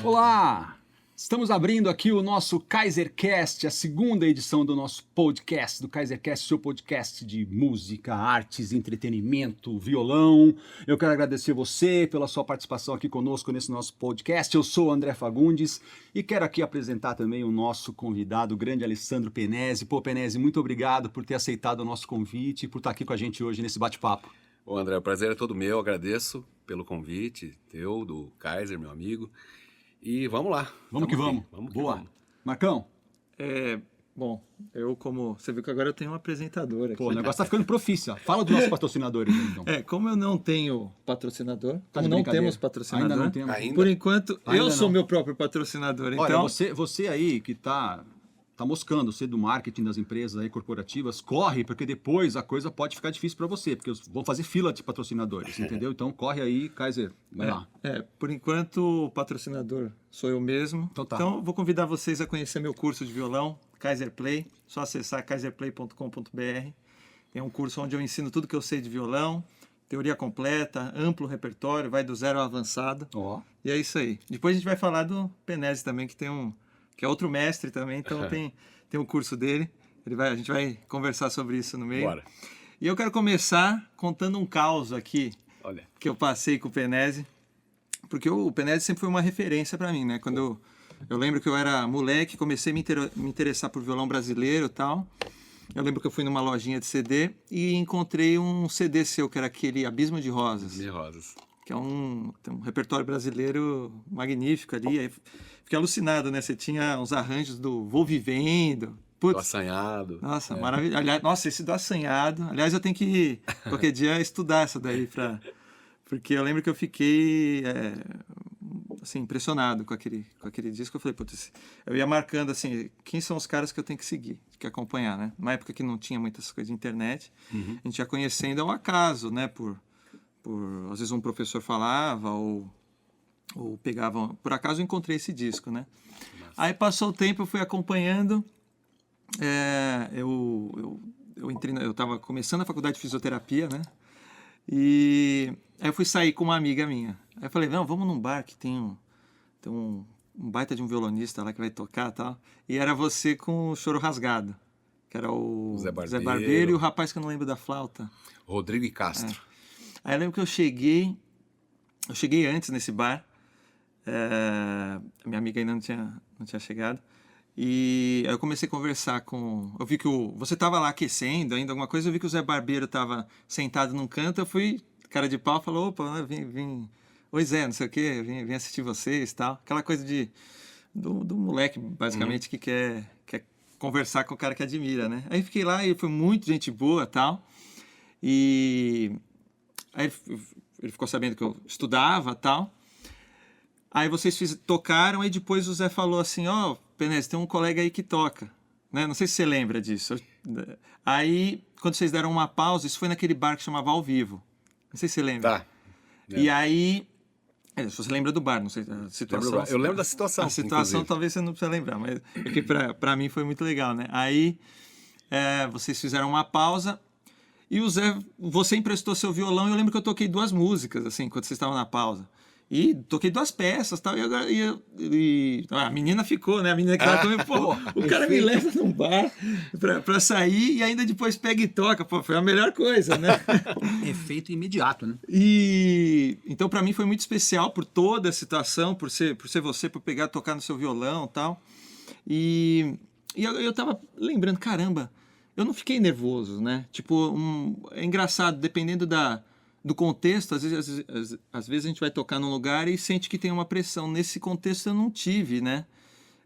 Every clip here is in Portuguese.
Olá! Estamos abrindo aqui o nosso KaiserCast, a segunda edição do nosso podcast, do KaiserCast, seu podcast de música, artes, entretenimento, violão. Eu quero agradecer você pela sua participação aqui conosco nesse nosso podcast. Eu sou o André Fagundes e quero aqui apresentar também o nosso convidado, o grande Alessandro Penese. Pô, Penese, muito obrigado por ter aceitado o nosso convite e por estar aqui com a gente hoje nesse bate-papo. Bom, André, o prazer é todo meu, agradeço pelo convite teu, do Kaiser, meu amigo. E vamos lá. Vamos que vamos. Boa. Vamos. Marcão? Bom, como você viu que agora eu tenho um apresentador aqui. Pô, o negócio tá ficando profício. Fala dos nossos patrocinadores, então. Como eu não tenho patrocinador, Tá como de não temos brincadeira. patrocinador, Ainda não temos. Ainda? por enquanto Ainda eu sou não. meu próprio patrocinador. Olha, Então, você aí que tá moscando, você do marketing das empresas aí corporativas, corre, porque depois a coisa pode ficar difícil para você, porque vão fazer fila de patrocinadores, entendeu? Então corre aí, Kaiser, vai lá. por enquanto o patrocinador sou eu mesmo. Então tá. Então vou convidar vocês a conhecer meu curso de violão, Kaiser Play. Só acessar kaiserplay.com.br. É um curso onde eu ensino tudo que eu sei de violão, teoria completa, amplo repertório, vai do zero ao avançado. Ó. E é isso aí. Depois a gente vai falar do Penese também, que é outro mestre também, então tem um curso dele. A gente vai conversar sobre isso no meio. Bora. E eu quero começar contando um caos aqui, Olha. que eu passei com o Penese, porque o Penese sempre foi uma referência para mim, né? Quando eu lembro que eu era moleque, comecei a me interessar por violão brasileiro e tal. Eu lembro que eu fui numa lojinha de CD e encontrei um CD seu, que era aquele Abismo de Rosas. De rosas. Que tem um repertório brasileiro magnífico ali. Aí fiquei alucinado, né? Você tinha uns arranjos do Vou Vivendo. Do Putz, assanhado. nossa, maravilha. Aliás, nossa, esse do assanhado. Aliás, eu tenho que qualquer dia estudar essa daí porque eu lembro que eu fiquei assim, impressionado com aquele disco. Eu falei, putz, eu ia marcando assim, quem são os caras que eu tenho que seguir, que acompanhar, né? Numa época que não tinha muitas coisas de internet, a gente ia conhecendo ao acaso, né? Às vezes um professor falava ou pegava... Por acaso eu encontrei esse disco, né? Nossa. Aí passou o tempo, eu fui acompanhando. Eu entrei, eu estava começando a faculdade de fisioterapia, né? E aí eu fui sair com uma amiga minha. Aí eu falei, não, vamos num bar que tem um baita de um violonista lá que vai tocar e tal. E era você com o Choro Rasgado, que era o Zé Barbeiro. Barbeiro E o rapaz que eu não lembro da flauta. Rodrigo e Castro. Aí eu lembro que eu cheguei antes nesse bar, minha amiga ainda não tinha chegado, e aí eu comecei a conversar eu vi que você estava lá aquecendo ainda, alguma coisa, eu vi que o Zé Barbeiro estava sentado num canto, eu fui, cara de pau, falou, opa, vim, oi Zé, não sei o quê, vim assistir vocês e tal, aquela coisa do moleque, basicamente, que quer conversar com o cara que admira, né? Aí fiquei lá e foi muito gente boa e tal, e... Aí ele ficou sabendo que eu estudava e tal. Aí vocês tocaram, aí depois o Zé falou assim, Penese, tem um colega aí que toca. Né? Não sei se você lembra disso. Aí, quando vocês deram uma pausa, isso foi naquele bar que chamava Ao Vivo. Não sei se você lembra. Tá. E aí... se você lembra do bar, não sei a situação. Eu lembro da situação. A situação inclusive. Talvez você não precisa lembrar, mas porque pra mim foi muito legal, né? Aí vocês fizeram uma pausa... E o Zé, você emprestou seu violão e eu lembro que eu toquei 2 músicas, assim, quando vocês estavam na pausa. E toquei 2 peças e tal. E a menina ficou, né? A menina que tava comigo, pô, o cara me leva num bar pra sair e ainda depois pega e toca. Pô, foi a melhor coisa, né? Efeito imediato, né? E então pra mim foi muito especial por toda a situação, por ser você, por pegar e tocar no seu violão e tal. E eu tava lembrando, caramba, eu não fiquei nervoso, né? Tipo, é engraçado, dependendo do contexto, às vezes a gente vai tocar num lugar e sente que tem uma pressão. Nesse contexto eu não tive, né?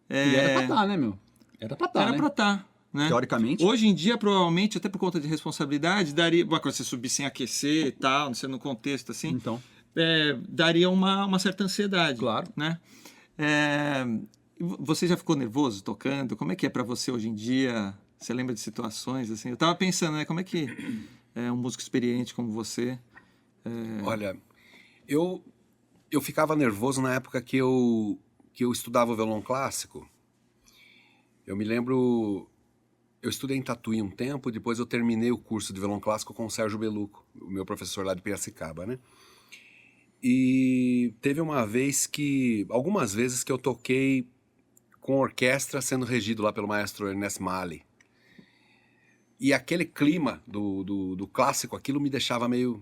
E era pra estar, né, meu? Era pra estar, Era pra estar, né? Teoricamente. Hoje em dia, provavelmente, até por conta de responsabilidade, daria... Quando você subir sem aquecer e tal, não sei, no contexto assim... Então. Daria uma certa ansiedade. Claro. Né? Você já ficou nervoso tocando? Como é que é pra você hoje em dia... Você lembra de situações assim? Eu tava pensando, né? Como é que um músico experiente como você... Olha, eu ficava nervoso na época que eu estudava o violão clássico. Eu me lembro... Eu estudei em Tatuí um tempo, depois eu terminei o curso de violão clássico com o Sérgio Beluco, o meu professor lá de Piracicaba, né? E teve algumas vezes que eu toquei com orquestra sendo regido lá pelo maestro Ernest Mali. E aquele clima do clássico, aquilo me deixava meio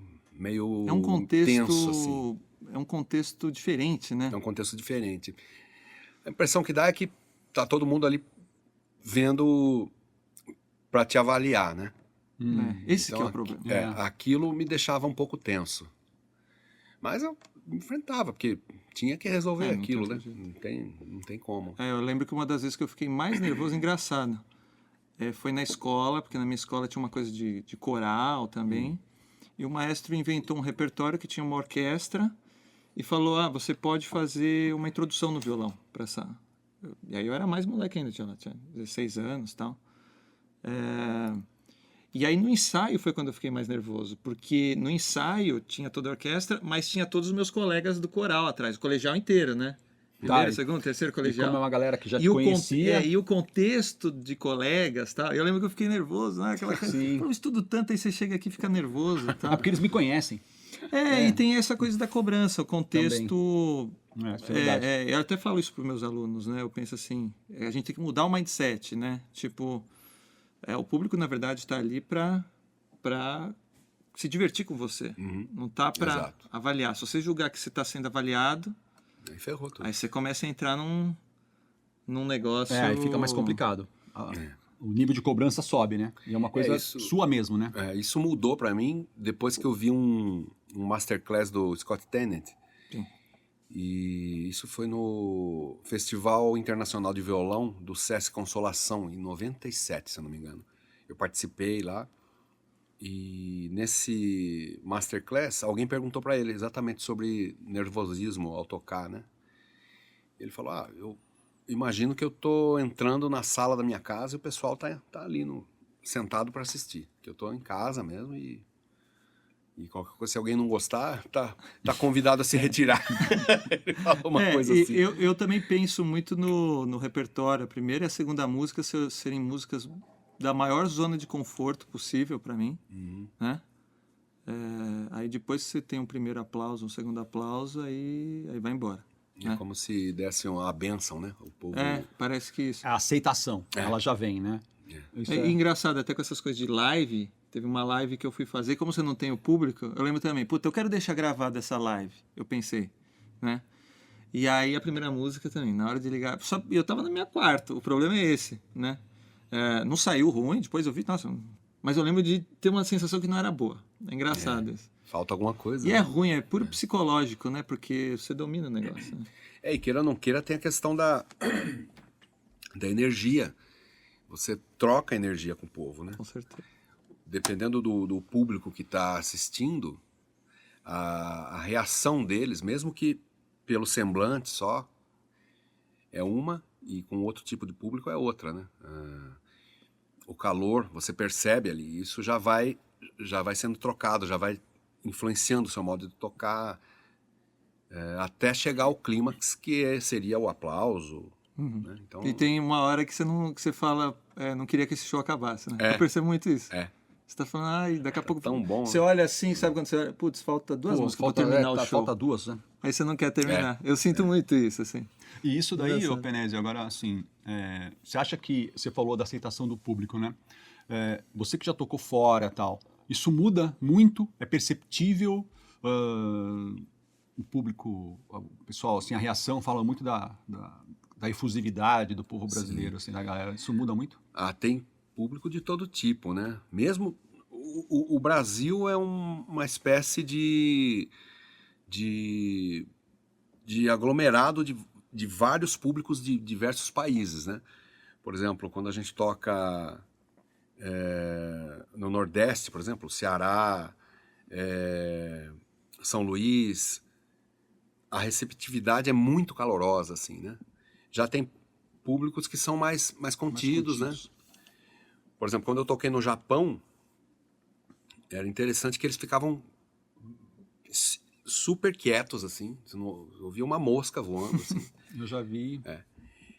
É um contexto, tenso, assim. é um contexto diferente, né? É um contexto diferente. A impressão que dá é que tá todo mundo ali vendo para te avaliar, né? Esse que é o problema. Aquilo me deixava um pouco tenso. Mas eu enfrentava, porque tinha que resolver Não aquilo, tem né? Não tem como. Eu lembro que uma das vezes que eu fiquei mais nervoso, engraçado, foi na escola, porque na minha escola tinha uma coisa de coral também, e o maestro inventou um repertório que tinha uma orquestra e falou, você pode fazer uma introdução no violão para essa... E aí eu era mais moleque ainda, tinha 16 anos e tal. E aí no ensaio foi quando eu fiquei mais nervoso, porque no ensaio tinha toda a orquestra, mas tinha todos os meus colegas do coral atrás, o colegial inteiro, né? Primeiro, segundo, terceiro colegial. E como é uma galera que já te conhecia... E o contexto de colegas, tal. Eu lembro que eu fiquei nervoso, né? Aquela coisa, Sim. eu estudo tanto, aí você chega aqui e fica nervoso e tal. porque eles me conhecem. E tem essa coisa da cobrança, o contexto... eu até falo isso para os meus alunos, né? Eu penso assim, a gente tem que mudar o mindset, né? Tipo, o público, na verdade, está ali para se divertir com você. Não tá para avaliar. Se você julgar que você está sendo avaliado, aí ferrou tudo. Aí você começa a entrar num negócio... Aí fica mais complicado. O nível de cobrança sobe, né? E é uma coisa sua mesmo, né? Isso mudou para mim depois que eu vi um masterclass do Scott Tennant. Sim. E isso foi no Festival Internacional de Violão do Sesc Consolação, em 97, se eu não me engano. Eu participei lá e nesse masterclass alguém perguntou para ele exatamente sobre nervosismo ao tocar, né? Ele falou, eu imagino que eu tô entrando na sala da minha casa e o pessoal tá ali sentado para assistir, que eu tô em casa mesmo e qualquer coisa, se alguém não gostar, tá convidado a se retirar. Ele falou uma coisa assim. Eu também penso muito no repertório. A primeira e a segunda música serem músicas da maior zona de conforto possível para mim, né? Aí depois você tem um primeiro aplauso, um segundo aplauso, aí vai embora. É como se desse uma bênção, né? O povo... parece que isso. A aceitação, ela já vem, né? Isso engraçado, até com essas coisas de live, teve uma live que eu fui fazer, como você não tem o público, eu lembro também, eu quero deixar gravada essa live, eu pensei, né? E aí a primeira música também, na hora de ligar, eu tava no meu quarto, o problema é esse, né? Não saiu ruim, depois eu vi, nossa, mas eu lembro de ter uma sensação que não era boa. É engraçado isso. Falta alguma coisa. E é ruim, é puro psicológico, né? Porque você domina o negócio. Né? E queira ou não queira, tem a questão da energia. Você troca energia com o povo, né? Com certeza. Dependendo do público que está assistindo, a reação deles, mesmo que pelo semblante só, é uma, e com outro tipo de público é outra, né? O calor, você percebe ali, isso já vai sendo trocado, já vai influenciando o seu modo de tocar, até chegar ao clímax, que seria o aplauso. Né? Então, e tem uma hora que você fala, não queria que esse show acabasse, né? Eu percebo muito isso. Você tá falando, daqui a pouco... tão bom, você olha assim, sabe quando você olha, putz, falta duas músicas pra terminar o show. Falta duas, né? Aí você não quer terminar. Eu sinto muito isso, assim. E isso daí, ô Penésio, agora, assim, você acha que, você falou da aceitação do público, né? Você que já tocou fora e tal, isso muda muito? É perceptível? O público, o pessoal, assim, a reação fala muito da efusividade do povo brasileiro, assim, da galera. Isso muda muito? Tem público de todo tipo, né? Mesmo o Brasil é uma espécie de aglomerado de vários públicos de diversos países, né? Por exemplo, quando a gente toca no Nordeste, por exemplo, Ceará, São Luís, a receptividade é muito calorosa, assim, né? Já tem públicos que são mais contidos, né? Por exemplo, quando eu toquei no Japão, era interessante que eles ficavam super quietos, assim. Você não ouvia uma mosca voando, assim. Eu já vi.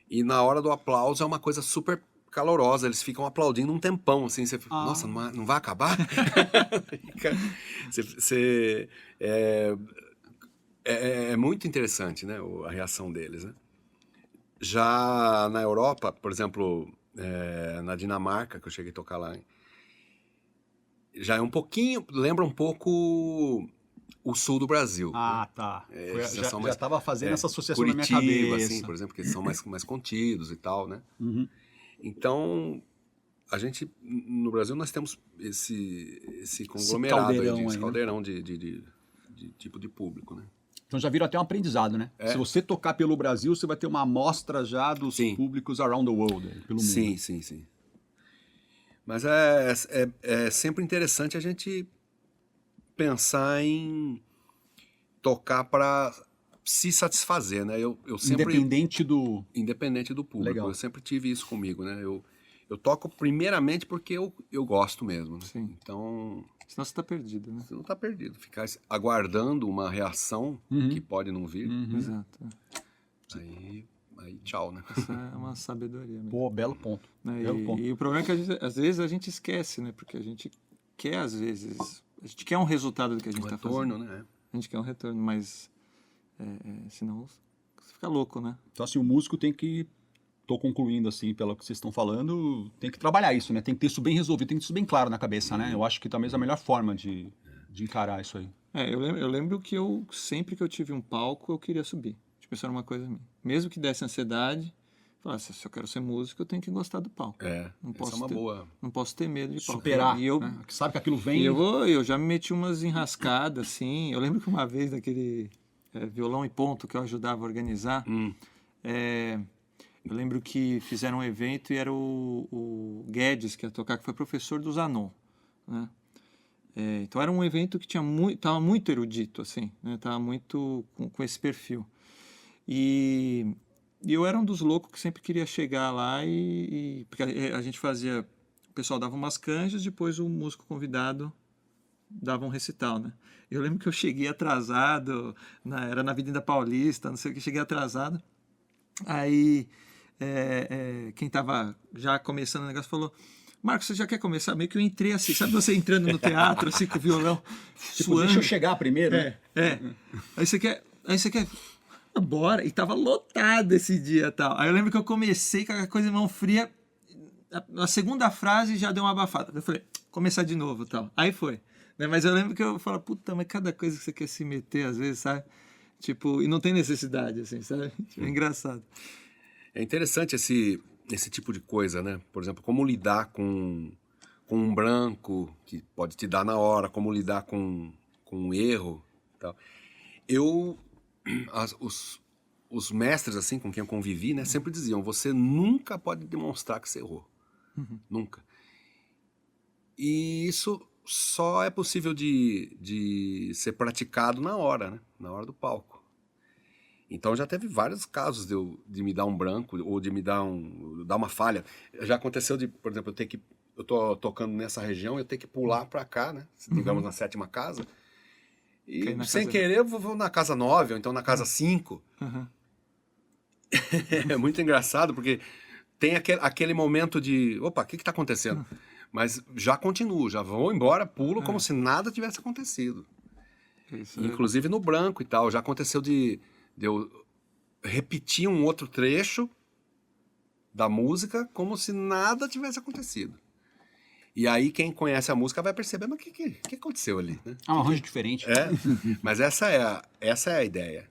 E na hora do aplauso é uma coisa super calorosa. Eles ficam aplaudindo um tempão, assim. Você fica, nossa, não vai acabar? é muito interessante, né, a reação deles, né? Já na Europa, por exemplo, na Dinamarca, que eu cheguei a tocar lá, já é um pouquinho, lembra um pouco o sul do Brasil. Ah, tá. Já são Já mais- estava fazendo essa associação na minha Curitiba, cabeça. assim, por exemplo, que eles são mais contidos e tal, né? Uhum. Então, a gente, no Brasil, nós temos esse conglomerado, caldeirão esse aí, né? caldeirão de tipo de público, né? Então já viram até um aprendizado, né? É. Se você tocar pelo Brasil, você vai ter uma amostra já dos Sim. públicos around the world, pelo mundo. Sim, sim, sim. Mas é sempre interessante a gente pensar em tocar para se satisfazer, né? Eu sempre... Independente do público. Legal. Eu sempre tive isso comigo, né? Eu toco primeiramente porque eu gosto mesmo, né? Sim. Então, Senão você tá perdido, né? você não tá perdido. Ficar aguardando uma reação que pode não vir, Exato. aí tchau, né? Essa é uma sabedoria mesmo. Pô, belo ponto. Né? Belo ponto. E o problema é que às vezes a gente esquece, né? Porque a gente quer, às vezes, a gente quer um resultado do que a gente Um está retorno, fazendo. né? A gente quer um retorno, mas senão você fica louco, né? Então, assim, o músico tem que... Tô concluindo, assim, pelo que vocês estão falando, tem que trabalhar isso, né? Tem que ter isso bem resolvido, tem que ter isso bem claro na cabeça, né? Eu acho que talvez a melhor forma de encarar isso aí. Eu lembro que sempre que eu tive um palco, eu queria subir. Tipo, isso era uma coisa minha. Mesmo que desse ansiedade, eu falava, se eu quero ser músico, eu tenho que gostar do palco. Não posso essa é uma ter- boa... Não posso ter medo de palco. Superar, E eu, né? Sabe que aquilo vem... E eu já me meti umas enrascadas, assim. Eu lembro que uma vez, naquele violão e ponto que eu ajudava a organizar, eu lembro que fizeram um evento e era o Guedes que ia tocar, que foi professor do Zanon, né? Então era um evento que tava muito erudito, assim, né? Tava muito com esse perfil. E eu era um dos loucos que sempre queria chegar lá porque a gente fazia... O pessoal dava umas canjas, depois o músico convidado dava um recital, né? Eu lembro que eu cheguei atrasado, era na Avenida Paulista, não sei o que, cheguei atrasado. Aí quem estava já começando o negócio falou: Marcos, você já quer começar? Meio que eu entrei assim, sabe você entrando no teatro, assim, com o violão, Tipo, suando. deixa eu chegar primeiro. Aí você quer... Bora. E tava lotado esse dia e tal. Aí eu lembro que eu comecei com a coisa em mão fria. Na segunda frase já deu uma abafada. Eu falei, começar de novo e tal. Aí foi. Né? Mas eu lembro que eu falo, puta, mas cada coisa que você quer se meter, às vezes, sabe? Tipo, e não tem necessidade, assim, sabe? Tipo, é engraçado. É interessante esse tipo de coisa, né? Por exemplo, como lidar com um branco que pode te dar na hora, como lidar com um erro e tal. Os mestres, assim, com quem eu convivi, né, sempre diziam, você nunca pode demonstrar que você errou. Nunca. E isso só é possível de ser praticado na hora, né? Na hora do palco. Então já teve vários casos de me dar um branco ou de me dar uma falha. Já aconteceu por exemplo, eu tô tocando nessa região, eu tenho que pular para cá, né? Digamos na 7ª casa. E sem querer eu vou na casa 9 ou então na casa 5. É muito engraçado porque tem aquele momento de, opa, o que está acontecendo? Mas já continuo, já vou embora, pulo como se nada tivesse acontecido. Inclusive no branco e tal. Já aconteceu de eu repetir um outro trecho da música como se nada tivesse acontecido. E aí quem conhece a música vai perceber, mas o que aconteceu ali? Né? Um arranjo diferente. Mas essa é a ideia.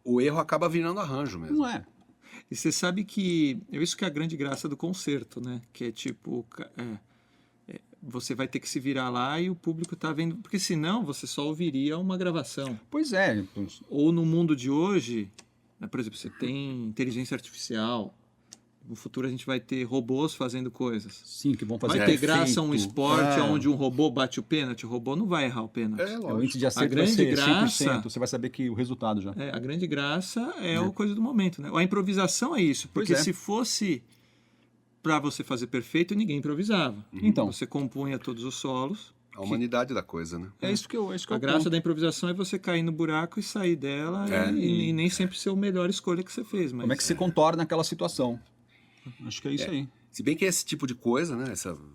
O erro acaba virando arranjo mesmo. Não é? E você sabe que isso que é a grande graça do concerto, né? Que é tipo, você vai ter que se virar lá e o público tá vendo, porque senão você só ouviria uma gravação. Pois é. Ou no mundo de hoje, né, por exemplo, você tem inteligência artificial. No futuro a gente vai ter robôs fazendo coisas. Sim, que vão fazer vai ter graça um perfeito. esporte onde um robô bate o pênalti. O robô não vai errar o pênalti. O índice de acerto A grande vai ser 100%. graça- Você vai saber que o resultado já. A grande graça é a coisa do momento, né? A improvisação é isso, porque Pois é. se fosse para você fazer perfeito, ninguém improvisava. Então. Você compunha todos os solos. A humanidade da coisa, né? É isso que eu A graça da improvisação é você cair no buraco e sair dela e nem sempre ser a melhor escolha que você fez. Mas Como é que você contorna aquela situação? Acho que é isso aí. Se bem que esse tipo de coisa, né?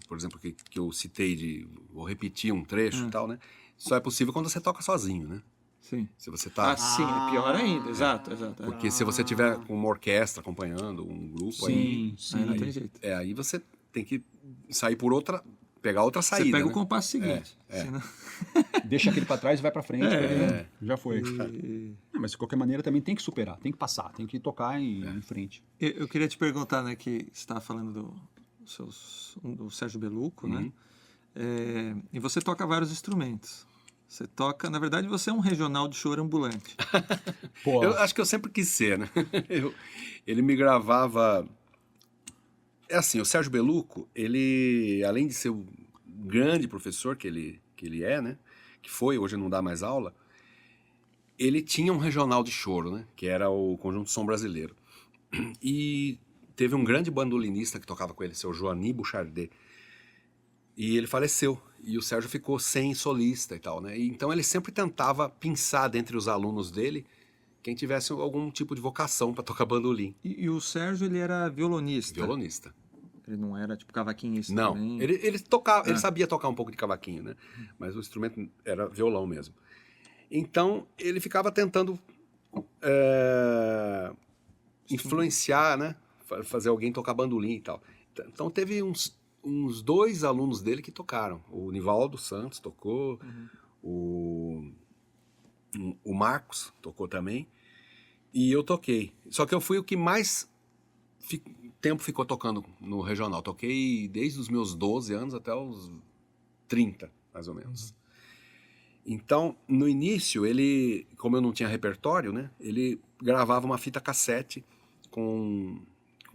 Por exemplo, que eu citei vou repetir um trecho e tal, né? Só é possível quando você toca sozinho, né? Sim. Se você tá... Sim, é pior ainda. Exato. Porque se você tiver com uma orquestra acompanhando, um grupo aí... Sim. Aí não tem jeito. Aí você tem que sair por outra... Pegar outra Você saída, pega né? o compasso seguinte. Senão... Deixa aquele pra trás e vai pra frente, porque já foi. E- Mas de qualquer maneira também tem que superar, tem que passar, tem que tocar em frente. Eu queria te perguntar, né, que você estava falando do Sérgio Beluco, né? E você toca vários instrumentos. Você toca, na verdade, você é um regional de choro ambulante. Pô, Eu acho que eu sempre quis ser, né? Ele me gravava... É assim, o Sérgio Beluco, ele, além de ser o grande professor que ele é, né? Que foi, hoje não dá mais aula, ele tinha um regional de choro, né? Que era o Conjunto Som Brasileiro. E teve um grande bandolinista que tocava com ele, seu Joani Bouchardet. E ele faleceu. E o Sérgio ficou sem solista e tal, né? E então ele sempre tentava pinçar dentre os alunos dele quem tivesse algum tipo de vocação para tocar bandolim. E o Sérgio, ele era violonista. Violonista. Ele não era, tipo, cavaquinista Não, também. ele tocava, ele sabia tocar um pouco de cavaquinho, né? Mas o instrumento era violão mesmo. Então, ele ficava tentando influenciar, né? Fazer alguém tocar bandolim e tal. Então, teve uns 2 alunos dele que tocaram. O Nivaldo Santos tocou, o Marcos tocou também, e eu toquei. Só que eu fui o que mais tempo ficou tocando no regional. Toquei desde os meus 12 anos até os 30, mais ou menos. Então, no início, ele, como eu não tinha repertório, né? Ele gravava uma fita cassete com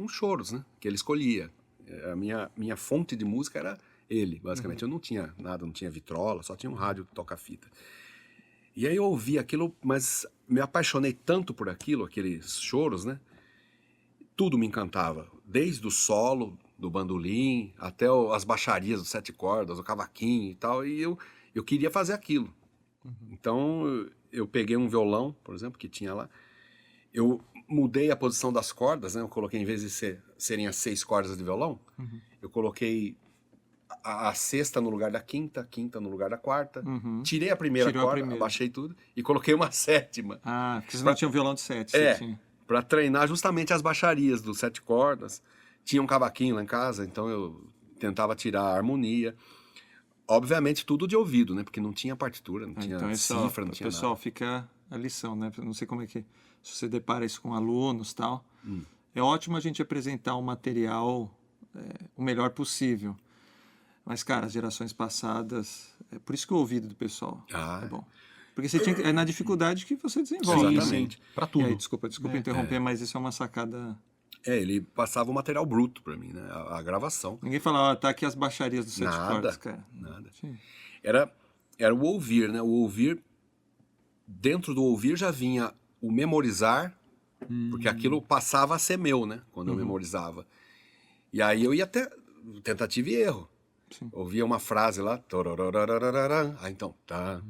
choros, né? Que ele escolhia. A minha fonte de música era ele, basicamente. Eu não tinha nada, não tinha vitrola, só tinha um rádio que toca fita. E aí eu ouvi aquilo, mas me apaixonei tanto por aquilo, aqueles choros, né? Tudo me encantava, desde o solo do bandolim até as baixarias dos 7 cordas, o cavaquinho e tal, e eu queria fazer aquilo. Então eu peguei um violão, por exemplo, que tinha lá, eu mudei a posição das cordas, né? Eu coloquei, em vez de serem as 6 cordas de violão, eu coloquei a sexta no lugar da quinta, a quinta no lugar da quarta, tirei a primeira Tirou a corda, primeira. abaixei tudo e coloquei uma 7ª. Ah, porque você não tinha um violão de 7. Você tinha. Para treinar justamente as baixarias dos 7 cordas. Tinha um cavaquinho lá em casa, então eu tentava tirar a harmonia. Obviamente tudo de ouvido, né? Porque não tinha partitura, não tinha Então, cifra, não tinha pessoal, nada. fica a lição, né? Eu não sei como é que... Se você depara isso com alunos e tal, é ótimo a gente apresentar um material o melhor possível. Mas, cara, as gerações passadas... É por isso que o ouvido do pessoal é bom. Porque você tinha é na dificuldade que você desenvolve. Exatamente. Pra E tudo. aí, desculpa interromper, mas isso é uma sacada... Ele passava o material bruto para mim, né? A gravação. Ninguém fala, ó, tá aqui as baixarias dos 7 Nada, cordas, cara. nada. Sim. Era o ouvir, né? O ouvir, dentro do ouvir já vinha o memorizar, porque aquilo passava a ser meu, né? Quando eu memorizava. E aí eu ia até tentativa e erro. Sim. Ouvia uma frase lá, torororororororã, então, tá,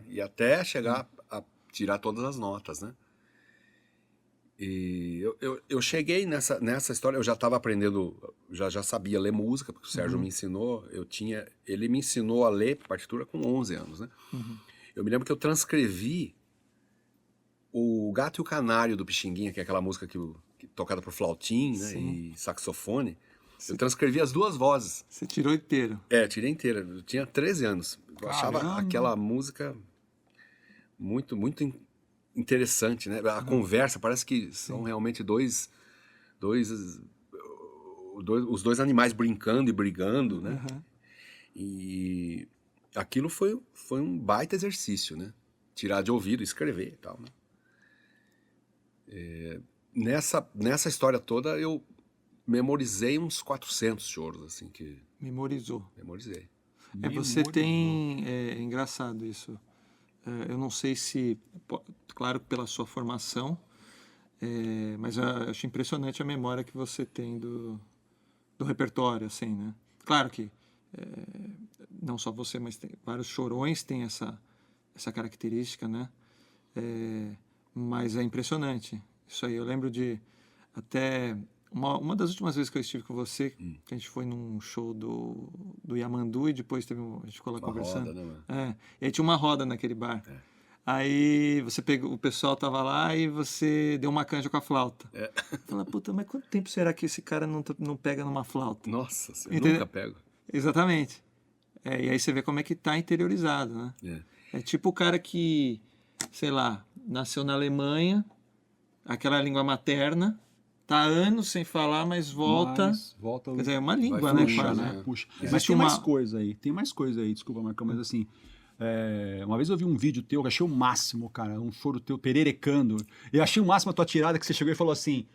e até chegar a tirar todas as notas, né? E eu cheguei nessa história, eu já estava aprendendo, já sabia ler música, porque o Sérgio me ensinou, ele me ensinou a ler partitura com 11 anos, né? Eu me lembro que eu transcrevi o Gato e o Canário do Pixinguinha, que é aquela música tocada por flautim, né, e saxofone. Eu transcrevi as 2 vozes. Você tirou inteiro. Tirei inteira. Eu tinha 13 anos. Eu achava aquela música muito, muito interessante, né? A conversa, parece que são realmente os 2 animais brincando e brigando, né? E aquilo foi um baita exercício, né? Tirar de ouvido, escrever e tal, né? Nessa história toda, eu memorizei uns 400 choros, assim, que Memorizou. memorizei. Você tem... É engraçado isso. Eu não sei se... Claro, pela sua formação, mas eu acho impressionante a memória que você tem do repertório, assim, né? Claro que não só você, mas tem vários chorões têm essa característica, né? Mas é impressionante. Isso aí, eu lembro de até uma das últimas vezes que eu estive com você, que a gente foi num show do Yamandu e depois a gente ficou lá Uma conversando. roda, né, mano? E aí tinha uma roda naquele bar. Aí você pegou, o pessoal tava lá e você deu uma canja com a flauta. Fala, puta, mas quanto tempo será que esse cara não pega numa flauta? Nossa, eu Entendeu? nunca pego. Exatamente. E aí você vê como é que tá interiorizado, né? É tipo o cara que, sei lá, nasceu na Alemanha, aquela língua materna, tá há anos sem falar, mas volta. Volta. Quer dizer, é uma língua, Vai né? puxar, Quase. né? Puxa. Existe Mas tem uma- mais coisa aí. Tem mais coisa aí, desculpa, Marcão, mas assim. Uma vez eu vi um vídeo teu, que achei o máximo, cara, um choro teu pererecando. Eu achei o máximo a tua tirada que você chegou e falou assim: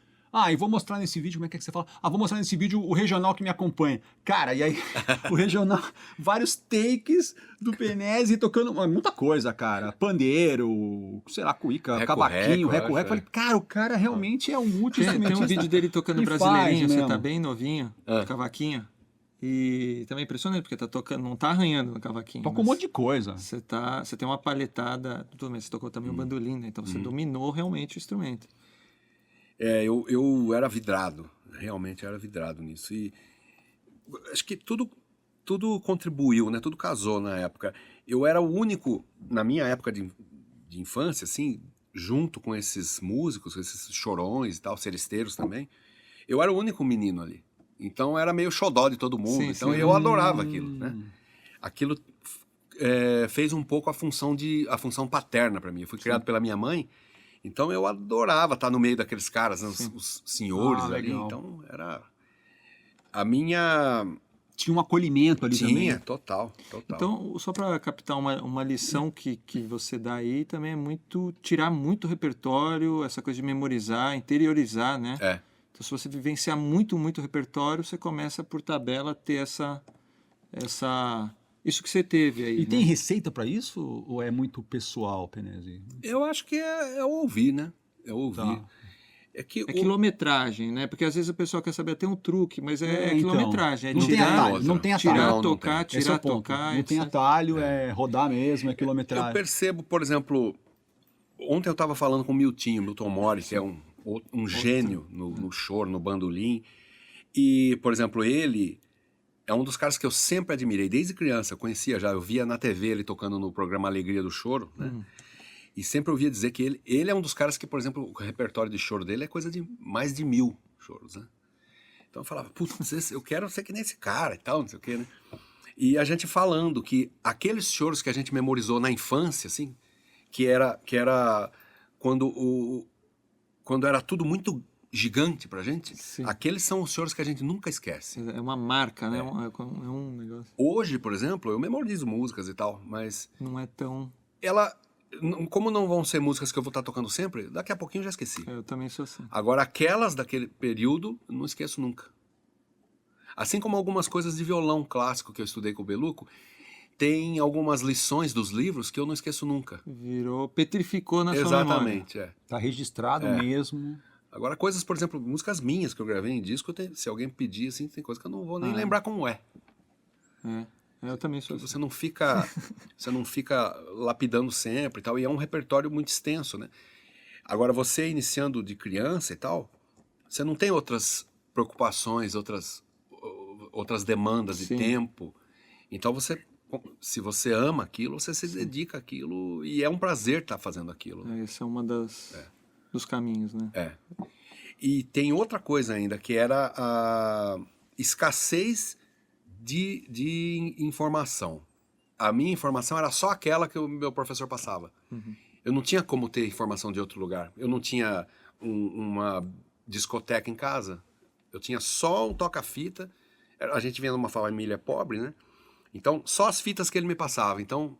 e vou mostrar nesse vídeo, como é que você fala? Vou mostrar nesse vídeo o regional que me acompanha. Cara, e aí o regional, vários takes do Penese tocando muita coisa, cara. Pandeiro, sei lá, cuíca, cavaquinho, reco, reco. Falei, cara, o cara realmente é um Tem multi-instrumentista. um vídeo dele tocando e brasileirinho, faz você mesmo. tá bem novinho, cavaquinho. E também é impressionante, porque tá tocando, não tá arranhando no cavaquinho. Toca um mas monte de coisa. Você tem uma palhetada, tudo bem, você tocou também o bandolim, né? Então você dominou realmente o instrumento. Eu era vidrado, realmente era vidrado nisso. E acho que tudo contribuiu, né? Tudo casou na época. Eu era o único, na minha época de infância, assim, junto com esses músicos, esses chorões e tal, seresteiros também, eu era o único menino ali. Então era meio xodó de todo mundo. Sim, Então sim. eu adorava aquilo, né? Aquilo fez um pouco a função paterna para mim. Eu fui criado pela minha mãe, então eu adorava estar no meio daqueles caras, né, os senhores ali. legal. Então era a minha Tinha um acolhimento ali também. tinha total. Então, só para captar uma lição que você dá aí, também é tirar muito repertório, essa coisa de memorizar, interiorizar, né? Então, se você vivenciar muito, muito repertório, você começa, por tabela, a ter isso que você teve aí, E né? tem receita pra isso ou é muito pessoal, Penese? Eu acho que é ouvir, né? É ouvir. Tá. É que É quilometragem, né? Porque às vezes o pessoal quer saber, tem um truque, mas é Então, quilometragem. É não tem tirar, atalho, não tem atalho. tirar, Não, não tocar, tem. Esse é tirar, o ponto. tocar. Não tem etc. atalho, é rodar mesmo, é eu quilometragem. percebo, por exemplo, ontem eu estava falando com o Milton Mori, que é um gênio no choro, no bandolim. E, por exemplo, ele é um dos caras que eu sempre admirei, desde criança. Eu conhecia já, eu via na TV ele tocando no programa Alegria do Choro, né? E sempre ouvia dizer que ele é um dos caras que, por exemplo, o repertório de choro dele é coisa de mais de 1000 choros, né? Então eu falava, putz, eu quero ser que nem esse cara e tal, não sei o quê, né? E a gente falando que aqueles choros que a gente memorizou na infância, assim, que era quando era tudo muito gigante pra gente, Sim. aqueles são os choros que a gente nunca esquece. É uma marca, né? É um negócio. Hoje, por exemplo, eu memorizo músicas e tal, mas Não é tão... como não vão ser músicas que eu vou estar tocando sempre, daqui a pouquinho eu já esqueci. Eu também sou assim. Agora, aquelas daquele período, eu não esqueço nunca. Assim como algumas coisas de violão clássico que eu estudei com o Beluco, tem algumas lições dos livros que eu não esqueço nunca. Petrificou na sua memória. Exatamente, Tá registrado mesmo. Agora, coisas, por exemplo, músicas minhas que eu gravei em disco, se alguém pedir, assim, tem coisa que eu não vou nem lembrar como é. Eu também sou assim. Você não fica lapidando sempre e tal, e é um repertório muito extenso, né? Agora, você iniciando de criança e tal, você não tem outras preocupações, outras demandas de Sim. tempo. Então, se você ama aquilo, você se dedica àquilo e é um prazer estar fazendo aquilo. Esse é uma dos caminhos, né? E tem outra coisa ainda, que era a escassez de informação. A minha informação era só aquela que o meu professor passava. Eu não tinha como ter informação de outro lugar. Eu não tinha uma discoteca em casa. Eu tinha só um toca-fita. A gente vinha de uma família pobre, né? Então, só as fitas que ele me passava. Então,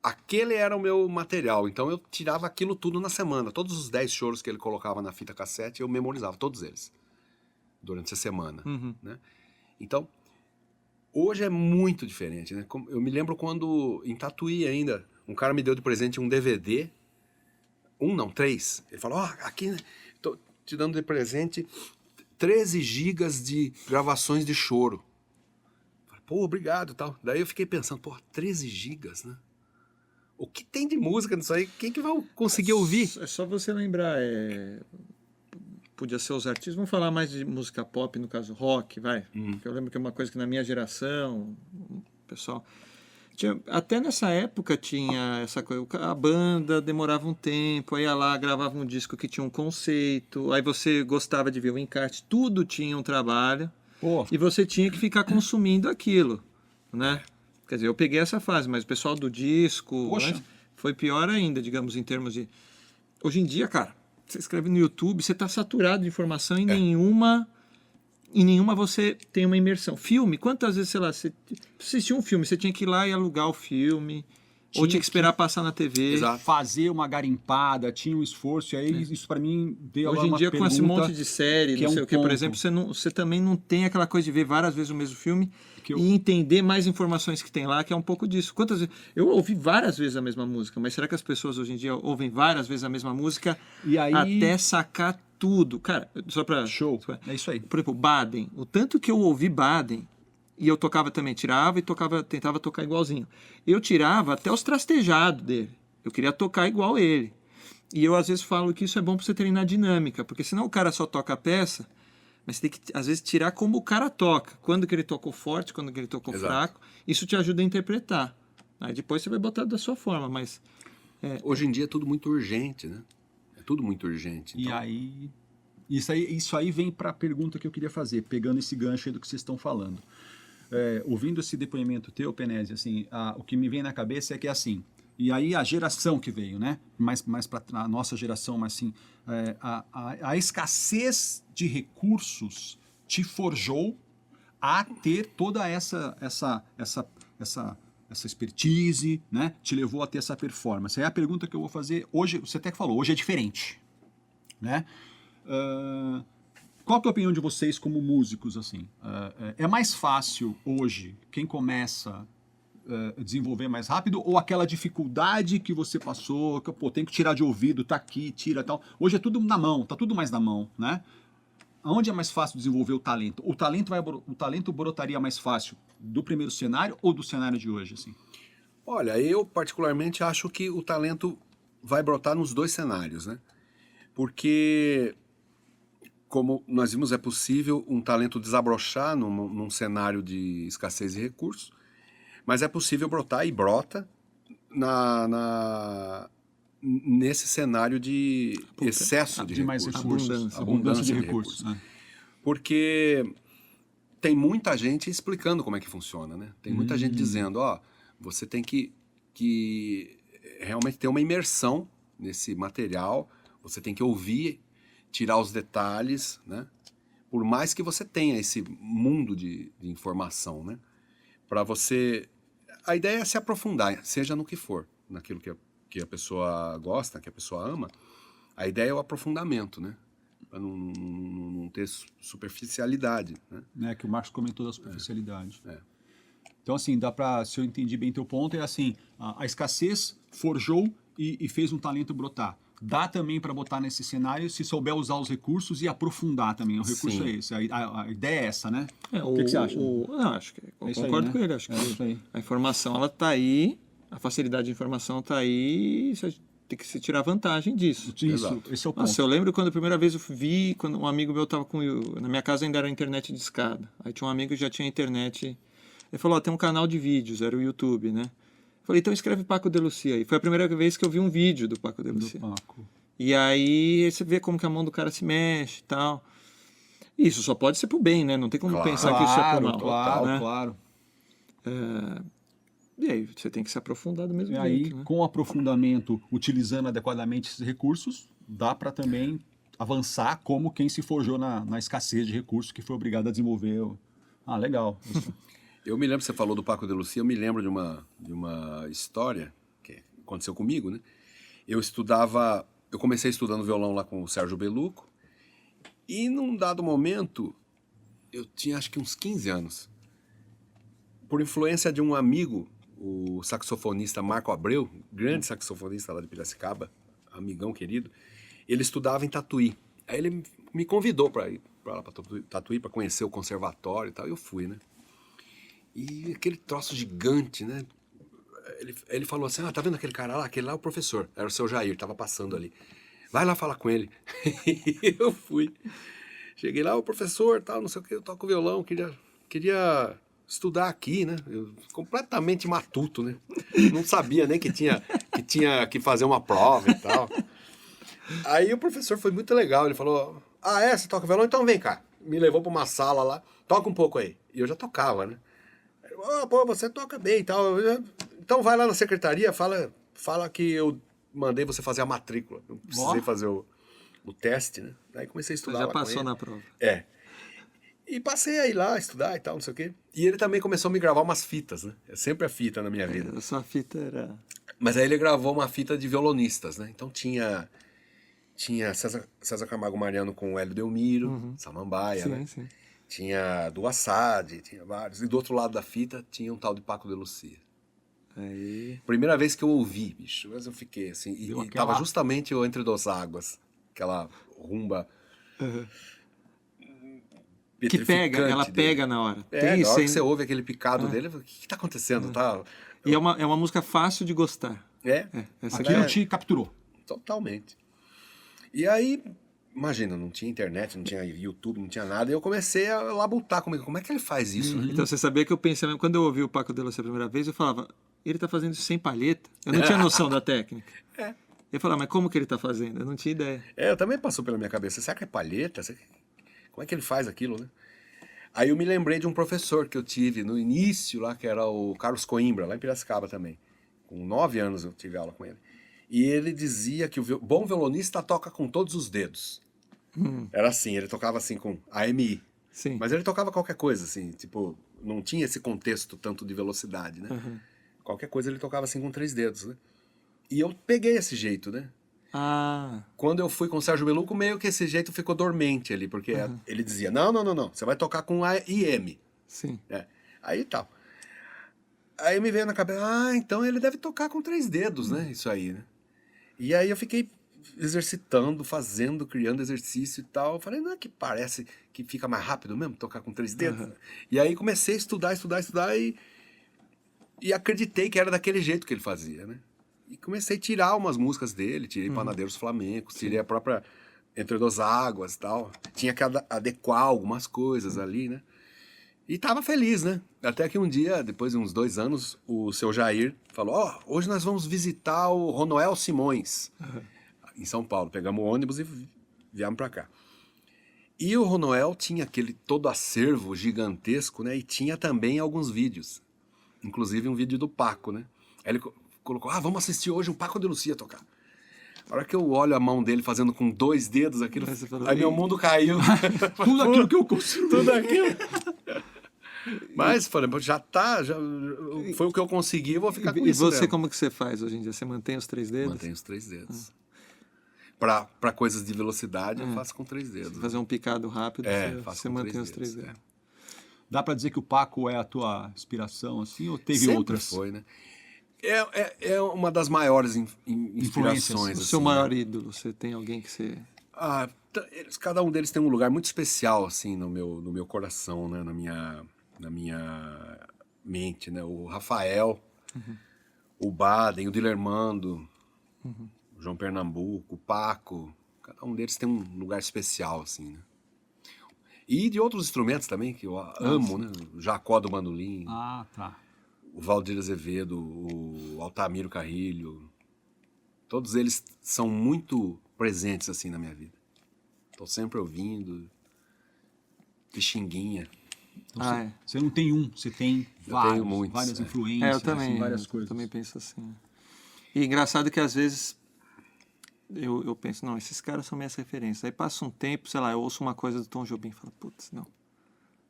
aquele era o meu material. Então, eu tirava aquilo tudo na semana. Todos os 10 choros que ele colocava na fita cassete, eu memorizava todos eles. Durante a semana, né? Então, hoje é muito diferente, né? Eu me lembro quando, em Tatuí ainda, um cara me deu de presente um DVD. 3. Ele falou, aqui, tô te dando de presente 13 gigas de gravações de choro. Pô, obrigado e tal. Daí eu fiquei pensando, 13 gigas, né? O que tem de música nisso aí? Quem que vai conseguir ouvir? É só você lembrar, podia ser os artistas. Vamos falar mais de música pop, no caso rock, vai. Porque eu lembro que é uma coisa que na minha geração, o pessoal... até nessa época tinha essa coisa, a banda demorava um tempo, aí ia lá, gravava um disco que tinha um conceito, aí você gostava de ver o encarte, tudo tinha um trabalho, e você tinha que ficar consumindo aquilo, né? Quer dizer, eu peguei essa fase, mas o pessoal do disco foi pior ainda, digamos, em termos de... Hoje em dia, cara, você escreve no YouTube, você está saturado de informação e nenhuma você tem uma imersão. Filme, quantas vezes, sei lá, você assistia um filme, você tinha que ir lá e alugar o filme, ou tinha que esperar passar na TV. Exato. Fazer uma garimpada, tinha um esforço, e aí isso para mim deu Hoje em dia, com esse monte de série, não sei o que, por ponto. exemplo, você também não tem aquela coisa de ver várias vezes o mesmo filme e entender mais informações que tem lá, que é um pouco disso. Quantas vezes? Eu ouvi várias vezes a mesma música, mas será que as pessoas hoje em dia ouvem várias vezes a mesma música e aí... até sacar tudo? Cara, só pra... Show, é isso aí. Por exemplo, Baden. O tanto que eu ouvi Baden, e eu tocava também, tirava e tentava tocar igualzinho. Eu tirava até os trastejados dele. Eu queria tocar igual ele. E eu às vezes falo que isso é bom pra você treinar dinâmica, porque senão o cara só toca a peça, mas você tem que, às vezes, tirar como o cara toca. Quando que ele tocou forte, quando que ele tocou fraco. Isso te ajuda a interpretar. Aí depois você vai botar da sua forma, mas... Hoje em dia é tudo muito urgente, né? É tudo muito urgente. Então... E aí... Isso aí vem para a pergunta que eu queria fazer, pegando esse gancho aí do que vocês estão falando. Ouvindo esse depoimento teu, Penese, assim, o que me vem na cabeça é que assim, e aí a geração que veio, né? Mais para a nossa geração, mas assim, a escassez de recursos te forjou a ter toda essa expertise, né? Te levou a ter essa performance. Aí a pergunta que eu vou fazer hoje, você até que falou, hoje é diferente, né? Qual que é a opinião de vocês como músicos, assim? É mais fácil hoje quem começa a desenvolver mais rápido ou aquela dificuldade que você passou, que tem que tirar de ouvido, tá aqui, tira tal. Hoje é tudo na mão, tá tudo mais na mão, né? Aonde é mais fácil desenvolver o talento? O talento brotaria mais fácil do primeiro cenário ou do cenário de hoje, assim? Olha, eu particularmente acho que o talento vai brotar nos dois cenários, né? Porque, como nós vimos, é possível um talento desabrochar num cenário de escassez de recursos, mas é possível brotar e brota nesse cenário de excesso de mais recursos. Abundância de recursos. Né? Porque tem muita gente explicando como é que funciona, né? Tem muita gente dizendo, você tem que realmente ter uma imersão nesse material, você tem que ouvir, tirar os detalhes, né? Por mais que você tenha esse mundo de informação, né? Para você... A ideia é se aprofundar, seja no que for, naquilo que a pessoa gosta, que a pessoa ama. A ideia é o aprofundamento, né? Para não ter superficialidade, né? Que o Marcos comentou da superficialidade. Então, assim, se eu entendi bem teu ponto, é assim, a escassez forjou e fez um talento brotar. Dá também para botar nesse cenário se souber usar os recursos e aprofundar também. O recurso é esse. A ideia é essa, né? O que você acha? Não, acho que eu concordo com ele. Acho que a informação ela tá aí, a facilidade de informação tá aí, você tem que se tirar vantagem disso. Isso, esse é o ponto. Nossa, eu lembro quando a primeira vez eu vi, quando um amigo meu estava na minha casa ainda era internet de escada. Aí tinha um amigo que já tinha internet. Ele falou, tem um canal de vídeos, era o YouTube, né? Falei, então escreve Paco de Lucia aí. Foi a primeira vez que eu vi um vídeo do Paco de Lucia. E aí você vê como que a mão do cara se mexe e tal. Isso só pode ser pro bem, né? Não tem como pensar que isso é pro mal. Claro. E aí você tem que se aprofundar do mesmo jeito. E aí, né? com o aprofundamento, utilizando adequadamente esses recursos, dá para também avançar como quem se forjou na escassez de recursos que foi obrigado a desenvolver. Legal. Eu me lembro, você falou do Paco de Lucia, eu me lembro de uma história que aconteceu comigo, né? Eu comecei estudando violão lá com o Sérgio Beluco, e num dado momento, eu tinha acho que uns 15 anos, por influência de um amigo, o saxofonista Marco Abreu, grande saxofonista lá de Piracicaba, amigão querido, ele estudava em Tatuí. Aí ele me convidou para ir para Tatuí, para conhecer o conservatório e tal, e eu fui, né? E aquele troço gigante, né? Ele falou assim, tá vendo aquele cara lá? Aquele lá é o professor. Era o seu Jair, tava passando ali. vai lá falar com ele. E eu fui. Cheguei lá, o professor, tal, não sei o que, eu toco violão, queria estudar aqui, né? Eu, completamente matuto, né? Não sabia nem que tinha que fazer uma prova e tal. Aí o professor foi muito legal, ele falou, você toca violão? Então vem cá. Me levou para uma sala lá, toca um pouco aí. E eu já tocava, né? Pô, você toca bem e tal. Então vai lá na secretaria, fala que eu mandei você fazer a matrícula. Não precisei fazer o teste, né? Aí comecei a estudar. Você já passou na prova. É. E passei aí lá, estudar e tal, não sei o quê. E ele também começou a me gravar umas fitas, né? É sempre a fita na minha vida. A sua fita era... Mas aí ele gravou uma fita de violonistas, né? Então tinha César Camargo Mariano com o Hélio Delmiro, Samambaia, sim, né? Sim. Tinha do Assad, tinha vários. E do outro lado da fita tinha um tal de Paco de Lucia. Aí... Primeira vez que eu ouvi, bicho, mas eu fiquei assim. E tava justamente o Entre Duas Águas, aquela rumba... Que pega, ela pega na hora. Tem isso, na hora que você ouve aquele picado dele, o que tá acontecendo? Tá? E é uma música fácil de gostar. Essa aquilo te capturou. Totalmente. E aí, imagina, não tinha internet, não tinha YouTube, não tinha nada, e eu comecei a labutar comigo. Como é que ele faz isso, né? Então você sabia que eu pensei mesmo, quando eu ouvi o Paco de Lucia a primeira vez, eu falava, ele tá fazendo isso sem palheta? Eu não tinha noção da técnica. Eu falava, mas como que ele tá fazendo? Eu não tinha ideia. Eu também passou pela minha cabeça, será que é palheta? Como é que ele faz aquilo, né? Aí eu me lembrei de um professor que eu tive no início lá, que era o Carlos Coimbra, lá em Piracicaba também. Com 9 anos eu tive aula com ele. E ele dizia que o bom violonista toca com todos os dedos. Era assim, ele tocava assim com AMI. Sim. Mas ele tocava qualquer coisa, assim, tipo, não tinha esse contexto tanto de velocidade, né? Qualquer coisa ele tocava assim com 3 dedos, né? E eu peguei esse jeito, né? Quando eu fui com o Sérgio Beluco, meio que esse jeito ficou dormente ali, porque ele dizia, não, você vai tocar com AIM. Sim. Aí tal. Aí me veio na cabeça, então ele deve tocar com 3 dedos, né? Isso aí, né? E aí eu fiquei exercitando, criando exercício e tal. Eu falei, não é que parece que fica mais rápido mesmo tocar com 3 dedos? E aí comecei a estudar e acreditei que era daquele jeito que ele fazia, né? E comecei a tirar umas músicas dele, tirei Panadeiros Flamencos, tirei a própria Entre Duas Águas e tal. Tinha que adequar algumas coisas ali, né? E tava feliz, né? Até que um dia, depois de uns 2 anos, o seu Jair falou, hoje nós vamos visitar o Ronoel Simões, em São Paulo. Pegamos o ônibus e viemos pra cá. E o Ronoel tinha aquele todo acervo gigantesco, né? E tinha também alguns vídeos. Inclusive um vídeo do Paco, né? Aí ele colocou, vamos assistir hoje o Paco de Lucia tocar. A hora que eu olho a mão dele fazendo com 2 dedos aquilo, aí meu mundo caiu. Tudo aquilo que eu consigo. Tudo aquilo. Mas, falei, já foi o que eu consegui, vou ficar com isso. E você, mesmo. como que você faz hoje em dia? Você mantém os 3 dedos? Mantenho os 3 dedos. Para coisas de velocidade, eu faço com 3 dedos. Fazer um picado rápido, você mantém os 3 dedos. Dá para dizer que o Paco é a tua inspiração, assim, ou teve Sempre outras? Foi, né? É uma das maiores inspirações. O seu assim, maior né? ídolo, você tem alguém que você... Cada um deles tem um lugar muito especial, assim, no meu coração, né? Na minha mente, né? O Rafael, o Baden, o Dilermando, o João Pernambuco, o Paco. Cada um deles tem um lugar especial, assim, né? E de outros instrumentos também, que eu amo, né? O Jacó do bandolim. Tá. O Valdir Azevedo, o Altamiro Carrilho. Todos eles são muito presentes, assim, na minha vida. Tô sempre ouvindo. Pixinguinha. Então, você não tem um, você tem vários, várias influências, eu também, assim, várias coisas. Eu também penso assim. E engraçado que às vezes eu penso, não, esses caras são minhas referências. Aí passa um tempo, sei lá, eu ouço uma coisa do Tom Jobim e falo, putz, não.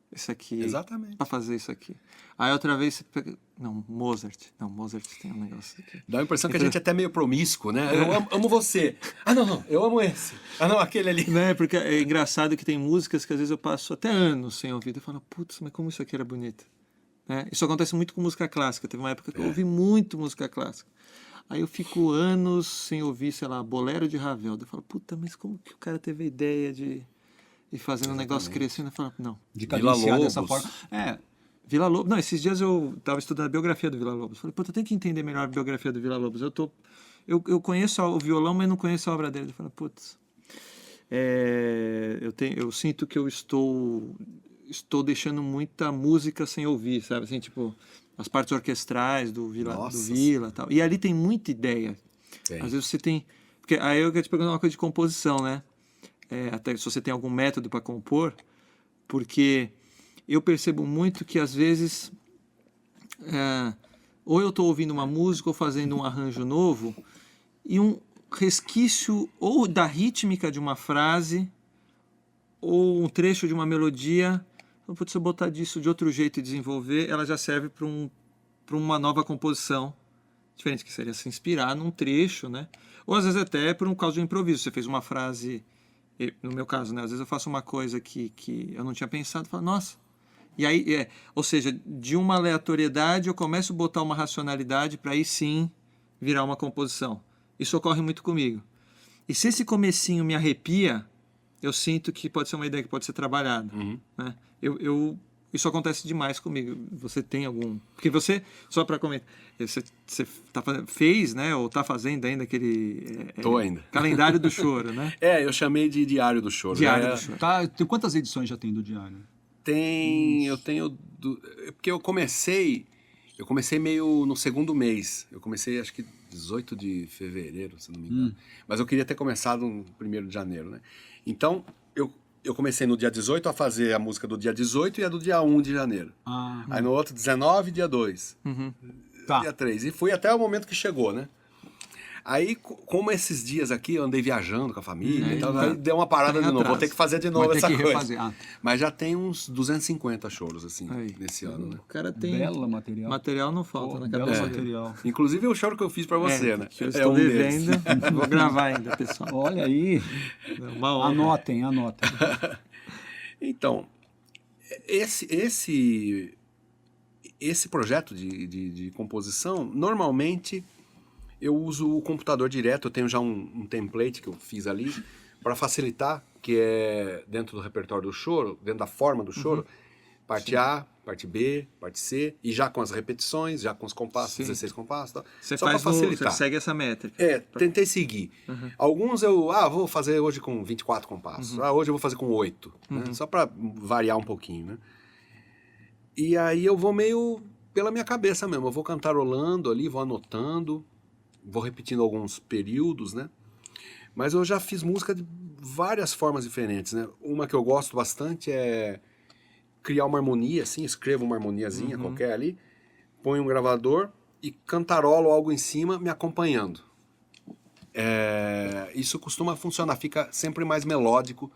Isso aqui, exatamente, pra fazer isso aqui. Aí outra vez você pega, não, Mozart tem um negócio aqui. Dá a impressão que a gente é até meio promíscuo, né? Eu amo você. Não, eu amo esse. Não, aquele ali. Né? Porque é engraçado que tem músicas que às vezes eu passo até anos sem ouvir. Eu falo, putz, mas como isso aqui era bonito. Né? Isso acontece muito com música clássica. Teve uma época que eu ouvi muito música clássica. Aí eu fico anos sem ouvir, sei lá, Bolero de Ravel. Eu falo, puta, mas como que o cara teve a ideia de ir fazendo um negócio crescendo? Eu falo, não. De cadenciar dessa forma. Vila Lobos. Não, esses dias eu estava estudando a biografia do Vila Lobos. Falei, puta, eu tenho que entender melhor a biografia do Vila Lobos. eu conheço o violão, mas não conheço a obra dele. Eu falo, putz, eu sinto que eu estou deixando muita música sem ouvir, sabe? Assim, tipo, as partes orquestrais do Vila e tal. E ali tem muita ideia. Tem. Às vezes você tem... Porque aí eu quero te perguntar uma coisa de composição, né? Até se você tem algum método para compor, porque eu percebo muito que às vezes ou eu estou ouvindo uma música ou fazendo um arranjo novo e um resquício ou da rítmica de uma frase ou um trecho de uma melodia, se eu botar disso de outro jeito e desenvolver, ela já serve para uma nova composição diferente, que seria se inspirar num trecho, né? Ou às vezes até por um causa de improviso. Você fez uma frase, no meu caso, né? Às vezes eu faço uma coisa que eu não tinha pensado e falo, nossa. E aí, ou seja, de uma aleatoriedade eu começo a botar uma racionalidade para aí sim virar uma composição. Isso ocorre muito comigo. E se esse comecinho me arrepia, eu sinto que pode ser uma ideia que pode ser trabalhada. Né? Isso acontece demais comigo. Você tem algum... Porque você, só para comentar, você fez, né? Ou está fazendo ainda aquele... Tô ainda. Calendário do Choro, né? Eu chamei de Diário do Choro. Diário do Choro. Tá, tem quantas edições já tem do Diário? Eu tenho... Porque eu comecei meio no segundo mês. Eu comecei, acho que 18 de fevereiro, se não me engano. Mas eu queria ter começado no 1º de janeiro, né? Então, eu comecei no dia 18 a fazer a música do dia 18 e a do dia 1 de janeiro. Aí no outro, 19, dia 2. Dia 3. E fui até o momento que chegou, né? Aí, como esses dias aqui eu andei viajando com a família e tal, aí deu uma parada de novo. Vou ter que fazer de novo essa coisa. Mas já tem uns 250 choros, assim, nesse ano, né? O cara tem... Belo material. Material não falta na cabeça dele. Material. Inclusive o choro que eu fiz pra você, né? Que eu estou devendo. Vou gravar ainda, pessoal. Olha aí. Uma honra. Anotem. Então, esse projeto de composição, normalmente eu uso o computador direto. Eu tenho já um template que eu fiz ali para facilitar, que é dentro do repertório do choro, dentro da forma do choro, parte A, parte B, parte C, e já com as repetições, já com os compassos, 16 compassos, tal. Só para facilitar. Você segue essa métrica. Tentei seguir. Alguns vou fazer hoje com 24 compassos. Hoje eu vou fazer com 8, né? Só para variar um pouquinho, né? E aí eu vou meio pela minha cabeça mesmo. Eu vou cantarolando ali, vou anotando, vou repetindo alguns períodos, né? Mas eu já fiz música de várias formas diferentes, né? Uma que eu gosto bastante é criar uma harmonia, assim, escrevo uma harmoniazinha qualquer ali, ponho um gravador e cantarolo algo em cima me acompanhando. Isso costuma funcionar, fica sempre mais melódico,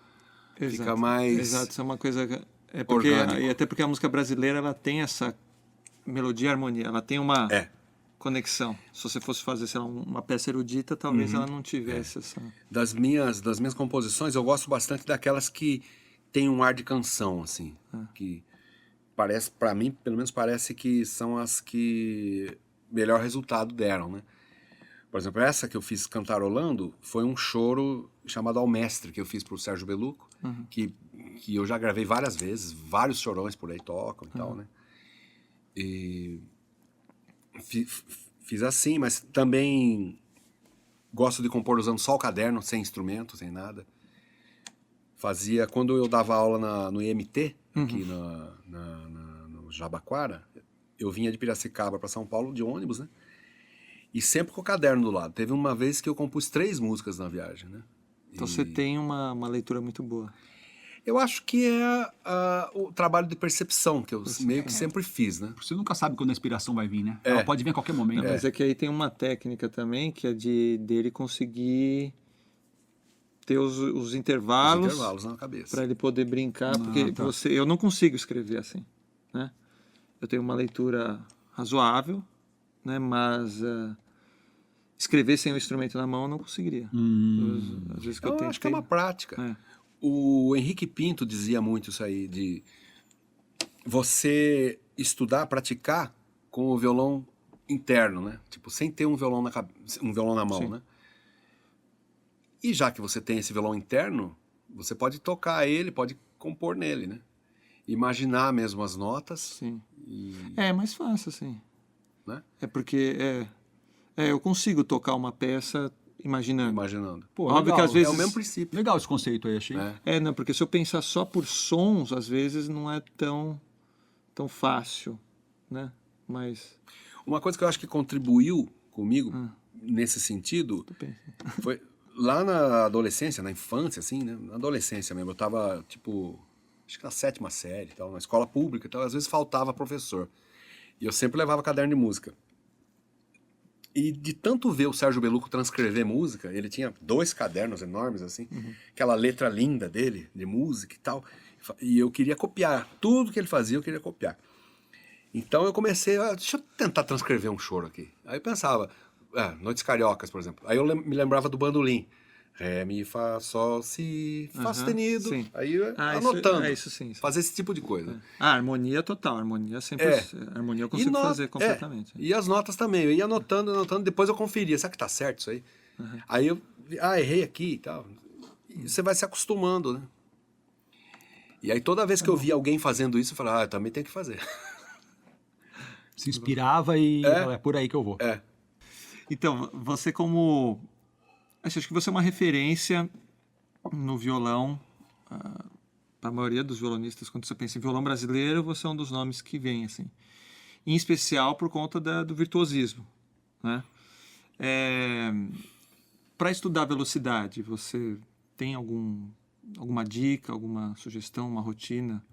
fica mais... Exato, isso é uma coisa... E até porque a música brasileira, ela tem essa melodia e harmonia, ela tem uma... conexão. Se você fosse fazer, sei lá, uma peça erudita, talvez ela não tivesse essa... Das minhas composições, eu gosto bastante daquelas que tem um ar de canção, assim, que parece, para mim, pelo menos parece que são as que melhor resultado deram, né? Por exemplo, essa que eu fiz cantarolando foi um choro chamado Ao Mestre, que eu fiz pro Sérgio Beluco, que eu já gravei várias vezes, vários chorões por aí tocam e tal, né? E... Fiz assim, mas também gosto de compor usando só o caderno, sem instrumento, sem nada. Fazia, quando eu dava aula no IMT, aqui no Jabaquara, eu vinha de Piracicaba para São Paulo de ônibus, né? E sempre com o caderno do lado. Teve uma vez que eu compus 3 músicas na viagem, né? Então você tem uma leitura muito boa. Eu acho que é o trabalho de percepção que eu meio que sempre fiz, né? Você nunca sabe quando a inspiração vai vir, né? Ela pode vir a qualquer momento. Mas é que aí tem uma técnica também, que é dele conseguir ter os intervalos na cabeça. para ele poder brincar, porque eu não consigo escrever assim, né? Eu tenho uma leitura razoável, né? Mas escrever sem o instrumento na mão eu não conseguiria. Às vezes que eu acho que é uma prática. O Henrique Pinto dizia muito isso aí, de você estudar, praticar com o violão interno, né? Tipo, sem ter um violão na mão, né? E já que você tem esse violão interno, você pode tocar ele, pode compor nele, né? Imaginar mesmo as notas. Sim. É mais fácil, assim. Né? É porque Eu consigo tocar uma peça imaginando. Imaginando. Pô, Óbvio legal. que às vezes... É o mesmo princípio. Legal esse conceito aí, achei. Não, porque se eu pensar só por sons, às vezes não é tão fácil, né? Mas... Uma coisa que eu acho que contribuiu comigo nesse sentido foi lá na adolescência, na infância, assim, né? Na adolescência mesmo, eu tava, tipo, acho que na 7ª série, tal, na escola pública, então às vezes faltava professor. E eu sempre levava caderno de música. E de tanto ver o Sérgio Beluco transcrever música, ele tinha 2 cadernos enormes, assim, aquela letra linda dele, de música e tal, e eu queria copiar. Tudo que ele fazia, eu queria copiar. Então eu comecei deixa eu tentar transcrever um choro aqui. Aí eu pensava, Noites Cariocas, por exemplo. Aí eu me lembrava do bandolim. Ré, mi, fá, sol, si, fá sustenido. Sim. Aí eu anotando. Isso sim. Fazer esse tipo de coisa. Harmonia total, harmonia sempre... Harmonia eu consigo fazer completamente. E as notas também. Eu ia anotando, depois eu conferia. Será que tá certo isso aí? Aí eu, errei aqui e tal. E você vai se acostumando, né? E aí toda vez que eu via alguém fazendo isso, eu falava, eu também tenho que fazer. Se inspirava e é por aí que eu vou. Então, você como... Acho que você é uma referência no violão. Para a maioria dos violonistas, quando você pensa em violão brasileiro, você é um dos nomes que vem, assim. Em especial por conta do virtuosismo, né? Para estudar velocidade, você tem alguma dica, alguma sugestão, uma rotina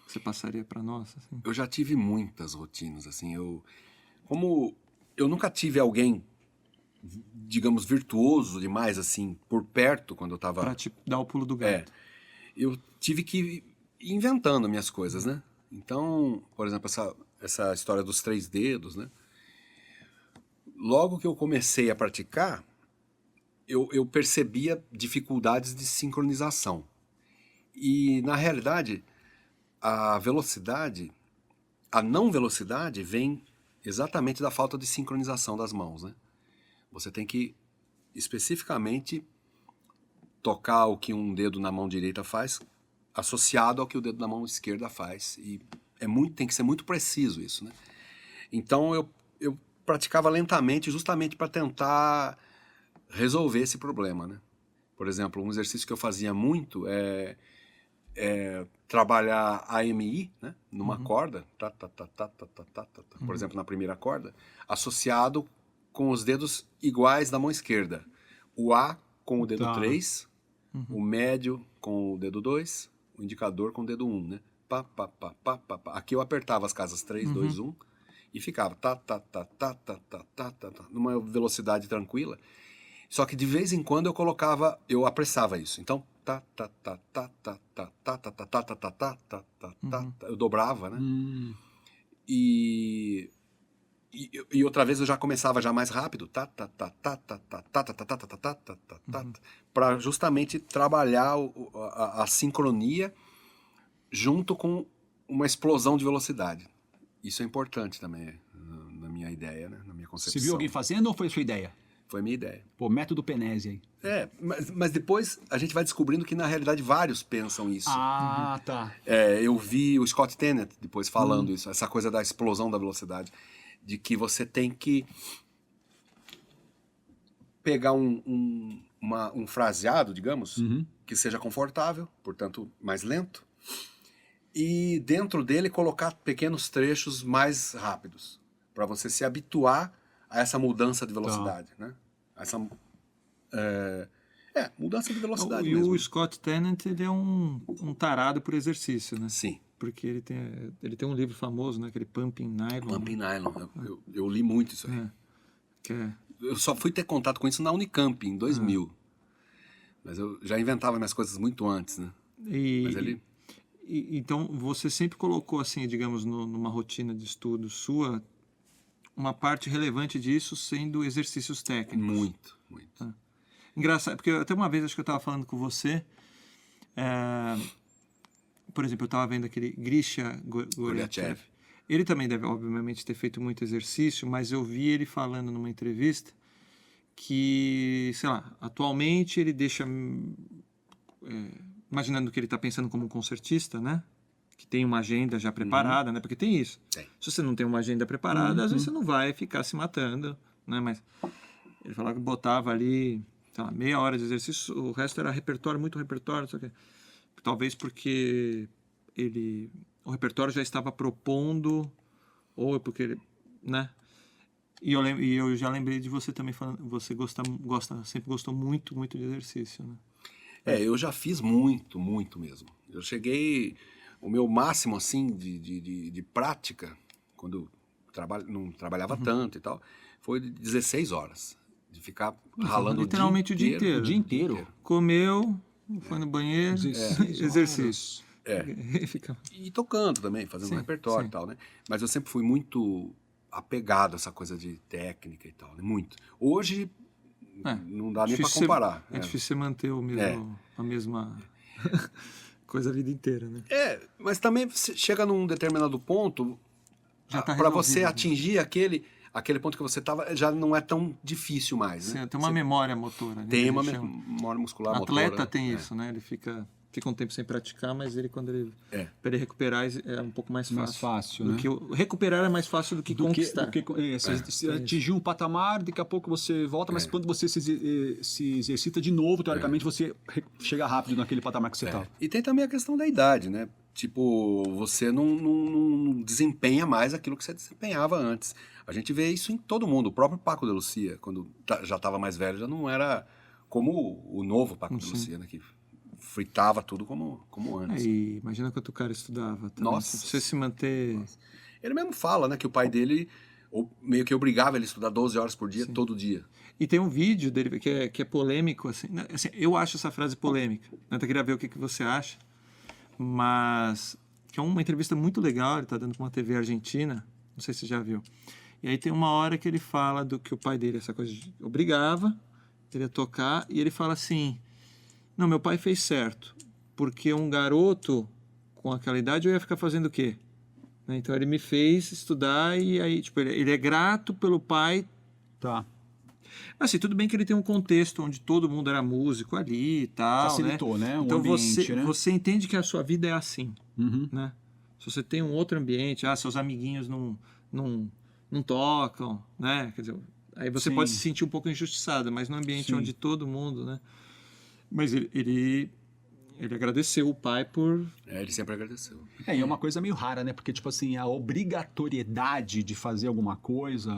que você passaria para nós? Assim? Eu já tive muitas rotinas, assim. Como eu nunca tive alguém, digamos, virtuoso demais, assim, por perto, quando eu tava... Pra te dar o pulo do gato. Eu tive que ir inventando minhas coisas, né? Então, por exemplo, essa história dos 3 dedos, né? Logo que eu comecei a praticar, eu percebia dificuldades de sincronização. E, na realidade, a não velocidade vem exatamente da falta de sincronização das mãos, né? Você tem que especificamente tocar o que um dedo na mão direita faz, associado ao que o dedo na mão esquerda faz. E tem que ser muito preciso isso, né? Então eu praticava lentamente, justamente para tentar resolver esse problema, né? Por exemplo, um exercício que eu fazia muito é trabalhar AMI, né? Numa corda, por exemplo, na primeira corda, associado com os dedos iguais da mão esquerda. O A com o dedo 3, o médio com o dedo 2, o indicador com o dedo 1, né? Pá, pá, pá, pá, pá, pá. Aqui eu apertava as casas 3, 2, 1 e ficava numa velocidade tranquila. Só que de vez em quando eu apressava isso. Então, eu dobrava, né? E outra vez eu já começava já mais rápido, para justamente trabalhar a sincronia junto com uma explosão de velocidade. Isso é importante também na minha ideia, né? Na minha concepção. Você viu alguém fazendo ou foi sua ideia? Foi a minha ideia. Pô, método Penese aí. Mas depois a gente vai descobrindo que na realidade vários pensam isso. Ah, tá. Eu vi o Scott Tennant depois falando isso, essa coisa da explosão da velocidade, de que você tem que pegar um fraseado, digamos, que seja confortável, portanto mais lento, e dentro dele colocar pequenos trechos mais rápidos, para você se habituar a essa mudança de velocidade, né? Essa mudança de velocidade E mesmo. o Scott Tennant, ele é um tarado por exercício, né? Sim. Porque ele tem um livro famoso, né? Aquele Pumping Nylon. Pumping Nylon. Eu li muito isso aí. Eu só fui ter contato com isso na Unicamp, em 2000. Mas eu já inventava minhas coisas muito antes, né? Mas ele... Então, você sempre colocou, assim, digamos, numa rotina de estudo sua, uma parte relevante disso sendo exercícios técnicos. Muito. Engraçado, porque até uma vez acho que eu estava falando com você, por exemplo, eu estava vendo aquele Grisha Goryachev. Ele também deve, obviamente, ter feito muito exercício, mas eu vi ele falando numa entrevista que, sei lá, atualmente ele deixa... imaginando que ele está pensando como um concertista, né? Que tem uma agenda já preparada, né? Porque tem isso. Tem. Se você não tem uma agenda preparada, às vezes você não vai ficar se matando, né? Mas ele falava que botava ali, sei lá, meia hora de exercício, o resto era repertório, muito repertório, não sei o quê. Talvez porque o repertório já estava propondo, ou é porque ele, né? E eu já lembrei de você também falando, você sempre gostou muito, muito de exercício, né? Eu já fiz muito, muito mesmo. Eu cheguei, o meu máximo, assim, de prática, quando não trabalhava tanto e tal, foi de 16 horas. De ficar ralando literalmente o dia inteiro. O dia inteiro. Comeu, foi no banheiro, exercício. Fica... E tocando também, fazendo Sim, repertório sim. e tal, né? Mas eu sempre fui muito apegado a essa coisa de técnica e tal, né? Muito. Hoje, não dá nem pra comparar. É difícil você manter a mesma coisa a vida inteira, né? Mas também você chega num determinado ponto, Já tá para você resolvido, né? atingir aquele ponto que você estava, já não é tão difícil mais, né? Sim, tem uma memória motora. Né? Tem uma A gente chama. memória muscular O atleta motora. tem isso, né? Ele fica um tempo sem praticar, mas quando ele É. para ele recuperar é um pouco mais fácil. Mais fácil, do né? que recuperar é mais fácil do que conquistar. Você atingiu um patamar, daqui a pouco você volta, mas quando você se exercita de novo, teoricamente você chega rápido naquele patamar que você estava. E tem também a questão da idade, né? Tipo, você não desempenha mais aquilo que você desempenhava antes. A gente vê isso em todo mundo. O próprio Paco de Lucia, quando já estava mais velho, já não era como o novo Paco de Lucia, né? Que fritava tudo como antes. E imagina quanto o cara estudava. Também. Nossa. Se você se manter... Nossa. Ele mesmo fala, né? Que o pai dele meio que obrigava ele a estudar 12 horas por dia, todo dia. E tem um vídeo dele que é polêmico, assim, né? Assim, eu acho essa frase polêmica. Eu até queria ver o que você acha. Mas que é uma entrevista muito legal, ele está dando para uma TV argentina, não sei se você já viu. E aí tem uma hora que ele fala do que o pai dele, essa coisa de obrigava ele a tocar, e ele fala assim, não, meu pai fez certo, porque um garoto com aquela idade eu ia ficar fazendo o quê? Né? Então ele me fez estudar e aí, tipo, ele é grato pelo pai. Tá. Assim, tudo bem que ele tem um contexto onde todo mundo era músico ali e tal, Facilitou, né? Então ambiente, né? você entende que a sua vida é assim, Uhum. né? Se você tem um outro ambiente, seus amiguinhos não tocam, né? Quer dizer, aí você Sim. pode se sentir um pouco injustiçado, mas no ambiente Sim. onde todo mundo, né? Mas ele agradeceu o pai por... Ele sempre agradeceu. E é uma coisa meio rara, né? Porque, tipo assim, a obrigatoriedade de fazer alguma coisa,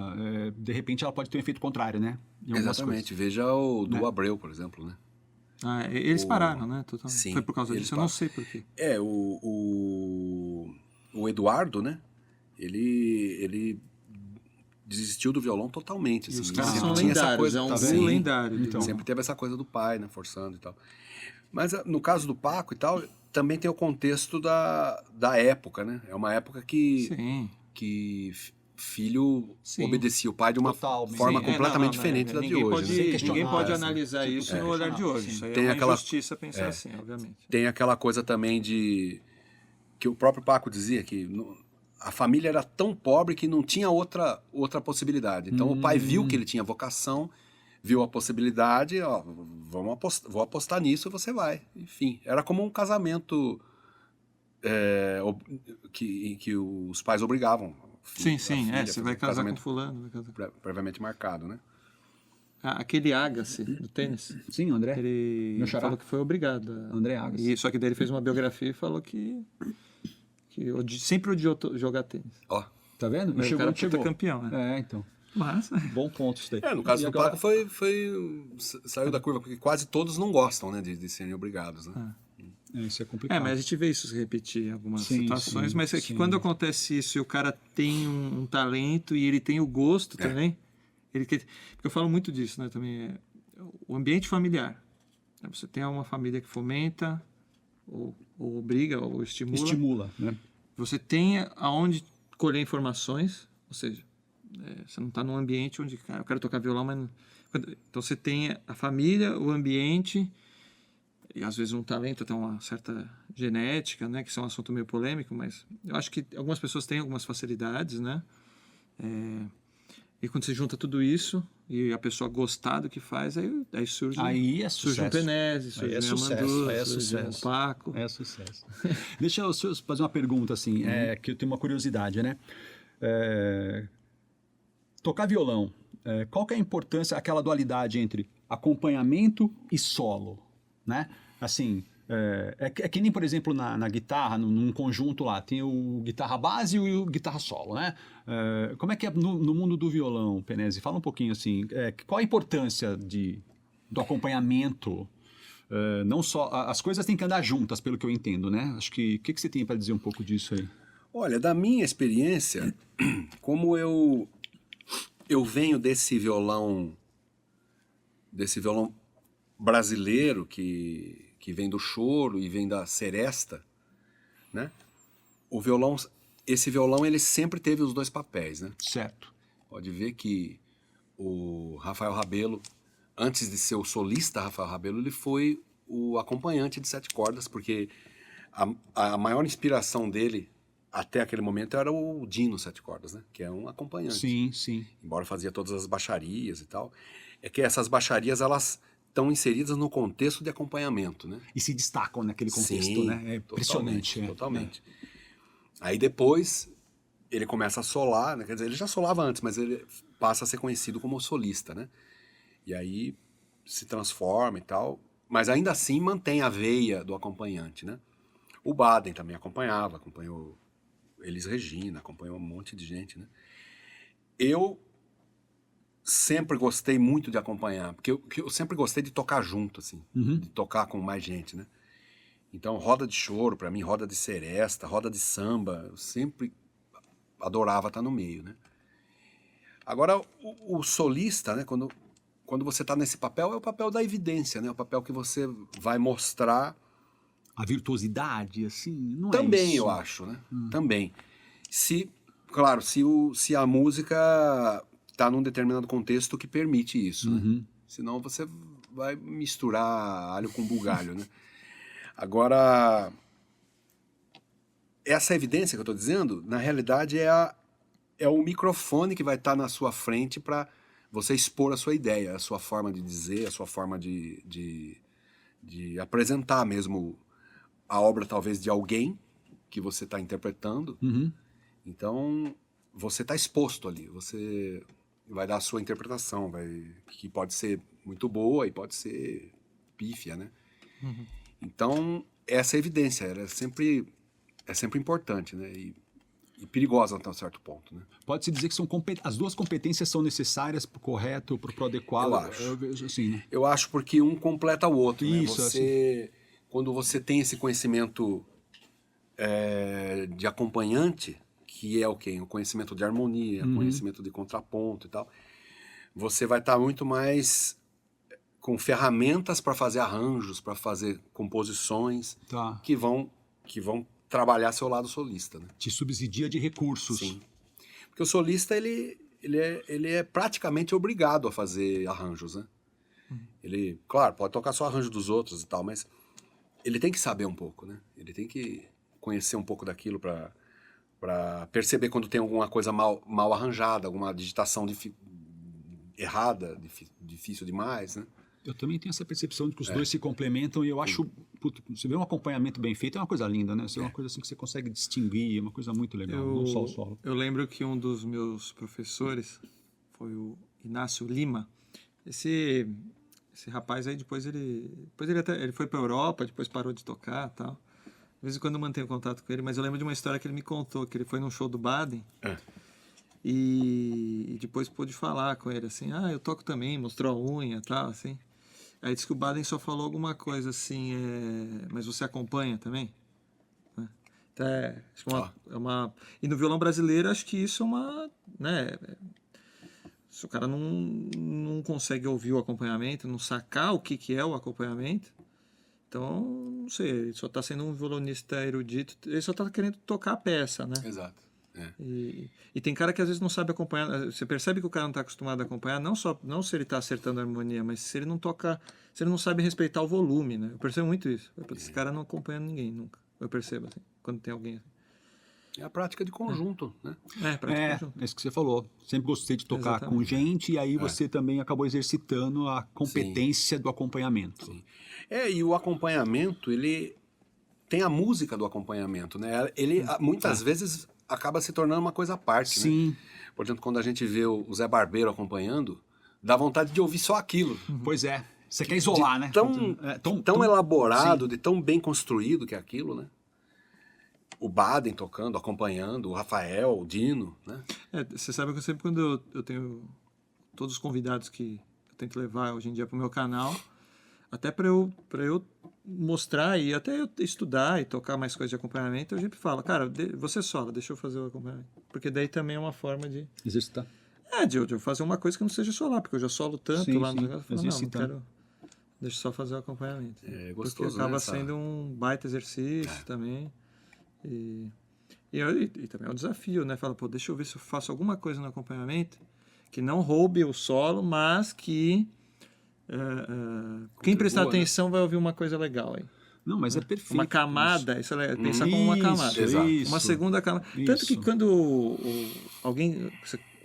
de repente ela pode ter um efeito contrário, né? Em algumas Exatamente. Veja o do Abreu, por exemplo, né? eles pararam, né? Totalmente. Sim, Foi por causa eles disso, eu não sei por quê. O Eduardo, né? Ele desistiu do violão totalmente. E Assim, os caras sempre são tinha essa lendários, coisa, é um tá duo vendo? lendário. Então. Sempre teve essa coisa do pai, né? Forçando e tal. Mas no caso do Paco e tal, também tem o contexto da época, né? É uma época Sim. que filho Sim. obedecia o pai de uma Totalmente. forma Sim, completamente diferente da de ninguém hoje. pode, né? Sem questionar, ninguém pode assim. analisar Sem isso no olhar de hoje. sim. Isso aí Tem é uma aquela- injustiça pensar assim, obviamente. Tem aquela coisa também que o próprio Paco dizia que a família era tão pobre que não tinha outra possibilidade. Então o pai viu que ele tinha vocação, viu a possibilidade, vou apostar nisso e você vai. Enfim, era como um casamento que os pais obrigavam. o filho, Sim, a filha a você fazer vai um casar com casamento fulano. Vai casar. previamente marcado, né? Aquele Agassi do tênis, Sim, André. ele Meu xará. falou que foi obrigado. André Agassi. Só que daí ele fez uma biografia e falou que sempre odiou jogar tênis. Ó. Tá vendo? Mas o Chegou cara onde chegou. campeão, né? Então. Mas... Bom ponto isso daí. No caso E do agora- Paco saiu da curva, porque quase todos não gostam, né, de serem obrigados, né? Isso é complicado. mas a gente vê isso se repetir em algumas Sim, situações, sim, mas é que sim. quando acontece isso e o cara tem um talento e ele tem o gosto também, porque eu falo muito disso, né, também, o ambiente familiar. Né, você tem uma família que fomenta, ou obriga, ou Estimula, né? Você tem aonde colher informações, ou seja, você não está num ambiente onde, cara, eu quero tocar violão, mas... Então você tem a família, o ambiente... E às vezes um talento, até uma certa genética, né? Que isso é um assunto meio polêmico, mas eu acho que algumas pessoas têm algumas facilidades, né? E quando você junta tudo isso e a pessoa gostar do que faz, aí surge, Aí é surge um sucesso. Penese, surge Aí é um sucesso, Amandu, aí é surge um sucesso. Paco. É sucesso. Deixa eu fazer uma pergunta, assim, que eu tenho uma curiosidade, né? Tocar violão qual que é a importância, aquela dualidade entre acompanhamento e solo, né? Assim, é que nem, por exemplo, na guitarra, num conjunto lá, tem o guitarra base e o guitarra solo, né? Como é que é no mundo do violão, Penese? Fala um pouquinho assim, qual a importância do acompanhamento? Não só, as coisas têm que andar juntas, pelo que eu entendo, né? Acho que, o que você tem para dizer um pouco disso aí? Olha, da minha experiência, como eu venho desse violão brasileiro que vem do choro e vem da seresta, né? Esse violão ele sempre teve os dois papéis, né? Certo. Pode ver que o Rafael Rabelo, antes de ser o solista Rafael Rabelo, ele foi o acompanhante de 7 cordas, porque a maior inspiração dele até aquele momento era o Dino 7 cordas, né? Que é um acompanhante. Sim, sim. Embora fazia todas as baixarias e tal. É que essas baixarias, elas estão inseridas no contexto de acompanhamento, né? E se destacam naquele contexto, Sim, né? É impressionante. Totalmente. Aí depois ele começa a solar, né? Quer dizer, ele já solava antes, mas ele passa a ser conhecido como solista, né? E aí se transforma e tal, mas ainda assim mantém a veia do acompanhante, né? O Baden também acompanhou Elis Regina, acompanhou um monte de gente, né? Eu sempre gostei muito de acompanhar, porque eu sempre gostei de tocar junto, assim, de tocar com mais gente, né? Então, roda de choro, pra mim, roda de seresta, roda de samba, eu sempre adorava estar no meio, né? Agora, o solista, né, quando você está nesse papel, é o papel da evidência, né? O papel que você vai mostrar... A virtuosidade, assim, não Também, é isso. eu acho, né? Também. Claro, se a música está num determinado contexto que permite isso, né? Senão você vai misturar alho com bugalho, né? Agora, essa evidência que eu estou dizendo, na realidade é o microfone que vai estar na sua frente para você expor a sua ideia, a sua forma de dizer, a sua forma de apresentar mesmo a obra, talvez, de alguém que você está interpretando. Então, você está exposto ali, você vai dar a sua interpretação, que pode ser muito boa e pode ser pífia, né? Então, essa evidência ela é sempre importante, né? E perigosa até um certo ponto, né? Pode-se dizer que as duas competências são necessárias para o correto, para o adequado. Eu acho. Eu vejo assim, né? Eu acho porque um completa o outro, Isso, né? Quando você tem esse conhecimento de acompanhante, que é o quê? O conhecimento de harmonia, conhecimento de contraponto e tal, você vai estar muito mais com ferramentas para fazer arranjos, para fazer composições que vão trabalhar seu lado solista, né? Te subsidia de recursos. Sim. Porque o solista, ele é praticamente obrigado a fazer arranjos, né? Ele, claro, pode tocar só arranjo dos outros e tal, mas ele tem que saber um pouco, né? Ele tem que conhecer um pouco daquilo para perceber quando tem alguma coisa mal arranjada, alguma digitação errada, difícil demais, né? Eu também tenho essa percepção de que os dois se complementam e eu acho, você vê um acompanhamento bem feito, é uma coisa linda, né? É uma coisa assim que você consegue distinguir, é uma coisa muito legal, não só o solo. Eu lembro que um dos meus professores foi o Inácio Lima. Esse rapaz aí, depois ele foi para a Europa, depois parou de tocar e tal. De vez em quando eu mantenho contato com ele, mas eu lembro de uma história que ele me contou, que ele foi num show do Baden e depois pude falar com ele, assim, eu toco também, mostrou a unha e tal, assim. Aí disse que o Baden só falou alguma coisa assim, mas você acompanha também? Então, acho que e no violão brasileiro, acho que isso é uma, né, se o cara não consegue ouvir o acompanhamento, não sacar o que é o acompanhamento, então, não sei, ele só está sendo um violonista erudito, ele só está querendo tocar a peça, né? Exato. E tem cara que às vezes não sabe acompanhar, você percebe que o cara não está acostumado a acompanhar, não se ele está acertando a harmonia, mas se ele não sabe respeitar o volume, né? Eu percebo muito isso. Esse cara não acompanha ninguém nunca. Eu percebo, assim, quando tem alguém assim. É a prática de conjunto, né? Prática de conjunto. É isso que você falou. Sempre gostei de tocar com gente e aí você também acabou exercitando a competência do acompanhamento. Sim. E o acompanhamento, ele tem a música do acompanhamento, né? Ele muitas vezes acaba se tornando uma coisa à parte, Sim. né? Por exemplo, quando a gente vê o Zé Barbeiro acompanhando, dá vontade de ouvir só aquilo. Pois é. Você quer isolar, né? Tão elaborado, sim. de tão bem construído que é aquilo, né? O Baden tocando, acompanhando, o Rafael, o Dino, né? Você sabe que eu sempre, quando eu tenho todos os convidados que eu tento levar hoje em dia para o meu canal, até para eu mostrar e até eu estudar e tocar mais coisas de acompanhamento, eu sempre falo, cara, você sola, deixa eu fazer o acompanhamento. Porque daí também é uma forma de... Exercitar. De eu fazer uma coisa que não seja solar, porque eu já solo tanto Sim, lá no sim. negócio, eu falo, não quero... Deixa eu só fazer o acompanhamento. É gostoso, porque acaba né, sendo um baita exercício também. E também é um desafio, né? Fala, pô, deixa eu ver se eu faço alguma coisa no acompanhamento que não roube o solo, mas que quem prestar atenção vai ouvir uma coisa legal aí. Não, mas é perfeito. Uma camada, isso é pensar como uma camada. Exato. Uma segunda camada. Tanto que quando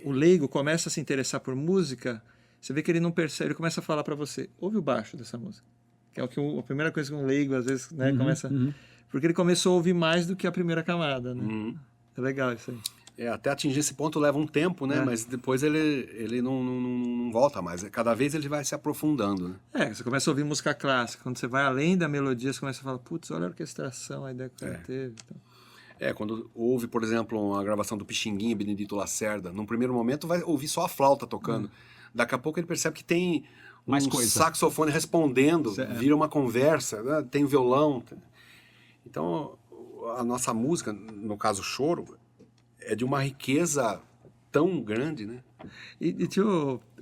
o leigo começa a se interessar por música, você vê que ele não percebe, ele começa a falar para você, ouve o baixo dessa música. Que é a primeira coisa que um leigo, às vezes, né, começa... Porque ele começou a ouvir mais do que a primeira camada, né? É legal isso aí. Até atingir esse ponto leva um tempo, né? Mas depois ele não volta mais. Cada vez ele vai se aprofundando, né? Você começa a ouvir música clássica. Quando você vai além da melodia, você começa a falar, putz, olha a orquestração, a ideia que o cara teve. Então. Quando ouve, por exemplo, uma gravação do Pixinguinha, Benedito Lacerda, num primeiro momento vai ouvir só a flauta tocando. Daqui a pouco ele percebe que tem mais um coisa. Saxofone respondendo, vira uma conversa, né? Tem violão. Então, a nossa música, no caso choro, é de uma riqueza tão grande, né?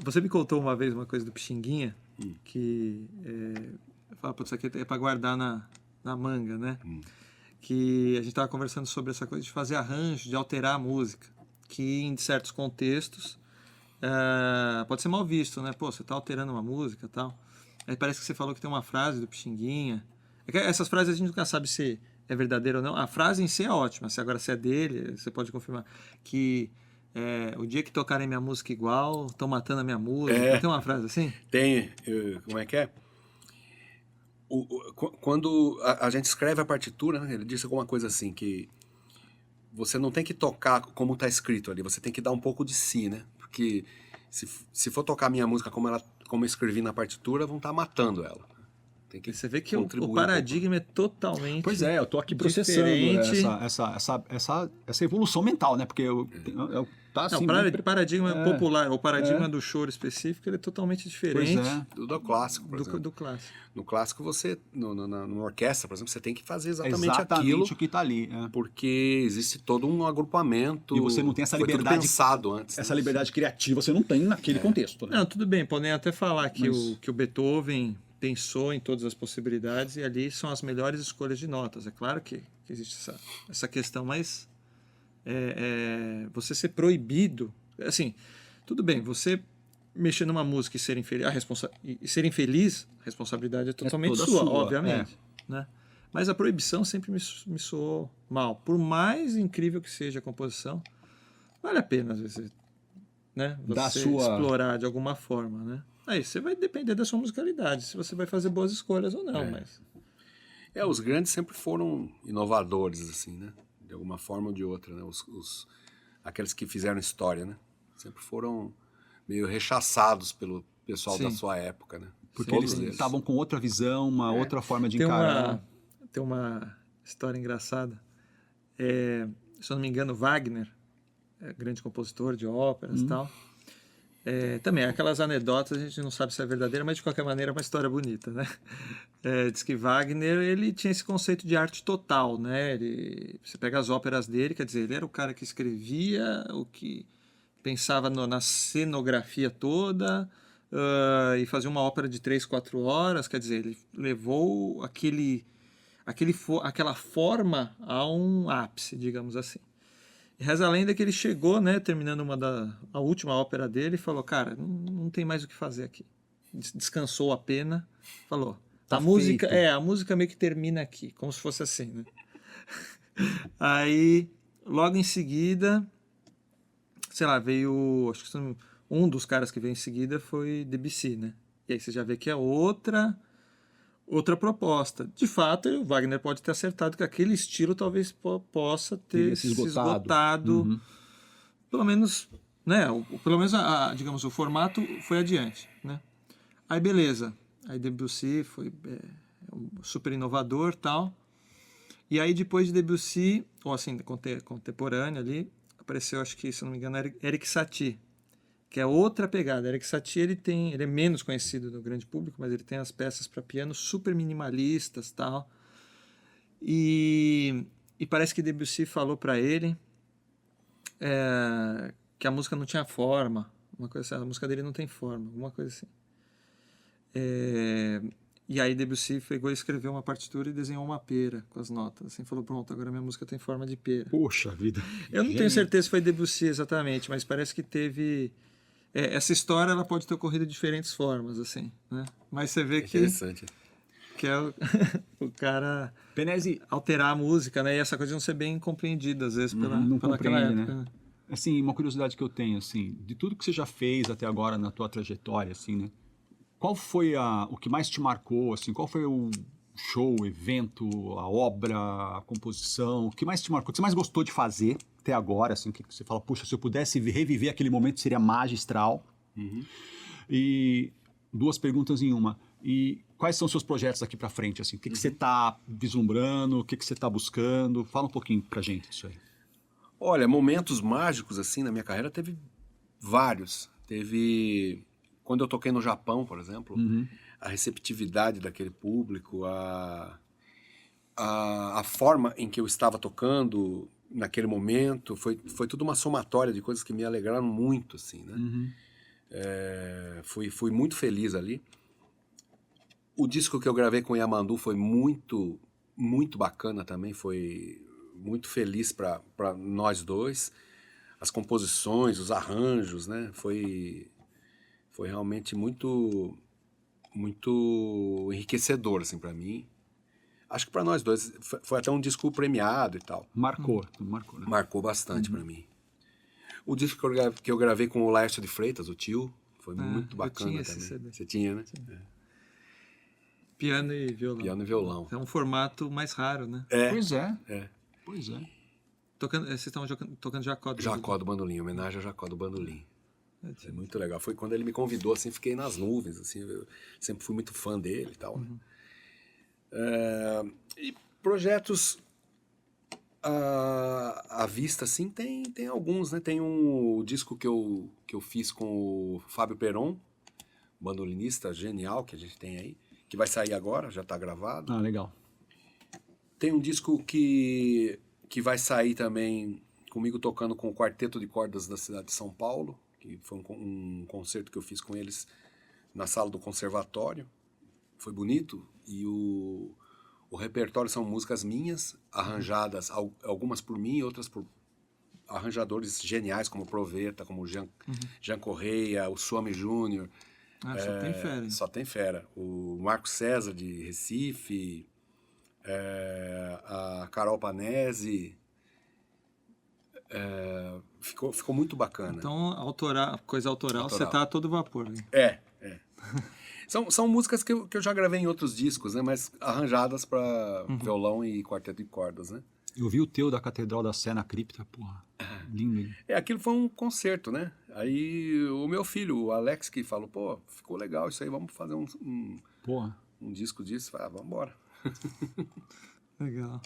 Você me contou uma vez uma coisa do Pixinguinha, que eu falo, putz, isso aqui é para guardar na manga, né? Que a gente estava conversando sobre essa coisa de fazer arranjo, de alterar a música, que em certos contextos pode ser mal visto, né? Pô, você está alterando uma música e tal. Aí parece que você falou que tem uma frase do Pixinguinha. Essas frases a gente nunca sabe se é verdadeira ou não. A frase em si é ótima. Agora, se é dele, você pode confirmar. Que o dia que tocarem minha música igual, estão matando a minha música. Tem uma frase assim? Tem. Como é que é? Quando a gente escreve a partitura, né, ele disse alguma coisa assim, que você não tem que tocar como está escrito ali, você tem que dar um pouco de si, né? Porque se for tocar a minha música como eu escrevi na partitura, vão estar matando ela. Tem que você vê que o paradigma é totalmente Pois é, eu tô aqui processando essa evolução mental, né? Porque tá assim... Não, o paradigma popular, o paradigma do choro específico, ele é totalmente diferente do clássico, por exemplo. Do clássico. No clássico, você, numa orquestra, por exemplo, você tem que fazer exatamente aquilo o que está ali. Porque existe todo um agrupamento. E você não tem essa liberdade. Foi tudo pensado antes. Essa liberdade criativa você não tem naquele contexto, né? Não, tudo bem, podem até falar que o Beethoven pensou em todas as possibilidades e ali são as melhores escolhas de notas. É claro que existe essa questão, mas você ser proibido... Assim, tudo bem, você mexer numa música e ser infeliz, a responsabilidade é totalmente sua, obviamente. Né? Mas a proibição sempre me soou mal. Por mais incrível que seja a composição, vale a pena, às vezes, né? Você explorar de alguma forma, né? Aí você vai depender da sua musicalidade, se você vai fazer boas escolhas ou não, mas... Os grandes sempre foram inovadores, assim, né? De alguma forma ou de outra, né? Aqueles que fizeram história, né? Sempre foram meio rechaçados pelo pessoal da sua época, né? Porque eles estavam com outra visão, uma outra forma de encarar. Tem uma história engraçada. Se eu não me engano, Wagner, grande compositor de óperas e tal, também, aquelas anedotas, a gente não sabe se é verdadeira, mas de qualquer maneira é uma história bonita, né? Diz que Wagner, ele tinha esse conceito de arte total, né? Você pega as óperas dele, quer dizer, ele era o cara que escrevia, o que pensava na cenografia toda, e fazia uma ópera de 3, 4 horas, quer dizer, ele levou aquela forma a um ápice, digamos assim. E reza a lenda que ele chegou, né, terminando a última ópera dele, e falou, cara, não tem mais o que fazer aqui. Descansou a pena, falou, a música meio que termina aqui, como se fosse assim, né? Aí, logo em seguida, sei lá, veio, acho que um dos caras que veio em seguida foi Debussy, né? E aí você já vê que é outra proposta. De fato, o Wagner pode ter acertado que aquele estilo talvez possa ter se esgotado, pelo menos né? Pelo menos, digamos, o formato foi adiante, né? Aí, beleza. Aí Debussy foi super inovador e tal. E aí, depois de Debussy, ou assim, contemporâneo ali, apareceu, acho que, se não me engano, Erik Satie, que é outra pegada. Erik Satie, ele é menos conhecido no grande público, mas ele tem as peças para piano super minimalistas, tal. E parece que Debussy falou para ele que a música não tinha forma, uma coisa assim, a música dele não tem forma, alguma coisa assim. E aí Debussy pegou e escreveu uma partitura e desenhou uma pera com as notas. Assim, falou, pronto, agora minha música tem forma de pera. Poxa vida. Eu não tenho certeza se foi Debussy exatamente, mas parece que teve... essa história ela pode ter ocorrido de diferentes formas, assim, né? Mas você vê Interessante. que é o cara Penese alterar a música, né? E essa coisa de não ser bem compreendida, às vezes, não pelaquela compreende, época. né? Assim, uma curiosidade que eu tenho, assim, de tudo que você já fez até agora na tua trajetória, assim, né? Qual foi o que mais te marcou, assim? Qual foi o show, o evento, a obra, a composição? O que mais te marcou? O que você mais gostou de fazer até agora, assim? Que você fala, puxa, se eu pudesse reviver aquele momento, seria magistral. E 2 perguntas em uma. E quais são os seus projetos aqui pra frente, assim? O que você tá vislumbrando? O que você tá buscando? Fala um pouquinho pra gente disso aí. Olha, momentos mágicos assim na minha carreira teve vários. Teve quando eu toquei no Japão, por exemplo, a receptividade daquele público, a forma em que eu estava tocando naquele momento, foi tudo uma somatória de coisas que me alegraram muito, assim, né? Fui muito feliz ali. O disco que eu gravei com o Yamandu foi muito, muito bacana também, foi muito feliz para nós dois. As composições, os arranjos, né? Foi realmente muito, muito enriquecedor, assim, para mim. Acho que para nós dois foi até um disco premiado e tal. Marcou, né? Marcou bastante para mim. O disco que eu gravei com o Laércio de Freitas, o tio, foi muito bacana eu tinha esse também. CD. Você tinha, né? Piano e violão. Piano e violão. É um formato mais raro, né? Pois é. Pois é. Vocês estão tocando Jacó do Jacó do Bandolim, homenagem a Jacó do Bandolim. É muito legal. Foi quando ele me convidou, assim, fiquei nas nuvens, assim, eu sempre fui muito fã dele e tal. E projetos à vista, assim, tem alguns, né? Tem um disco que eu fiz com o Fábio Peron, bandolinista genial que a gente tem aí, que vai sair agora, já está gravado. Ah, legal. Tem um disco que vai sair também comigo tocando com o Quarteto de Cordas da cidade de São Paulo, que foi um concerto que eu fiz com eles na sala do conservatório. Foi bonito. E o repertório são músicas minhas, arranjadas, algumas por mim, outras por arranjadores geniais, como o Proveta, como o Jean Correia, o Suami Júnior. Só tem fera. Hein? Só tem fera. O Marco César, de Recife, a Carol Panese. Ficou muito bacana. Então, coisa autoral, você tá a todo vapor. Hein? São músicas que eu já gravei em outros discos, né? Mas arranjadas para violão e quarteto de cordas, né? Eu vi o teu da Catedral da Sé na cripta, porra. Lindo, hein? Aquilo foi um concerto, né? Aí o meu filho, o Alex, que falou, pô, ficou legal isso aí, vamos fazer um disco disso. Falei, vamos embora. Legal.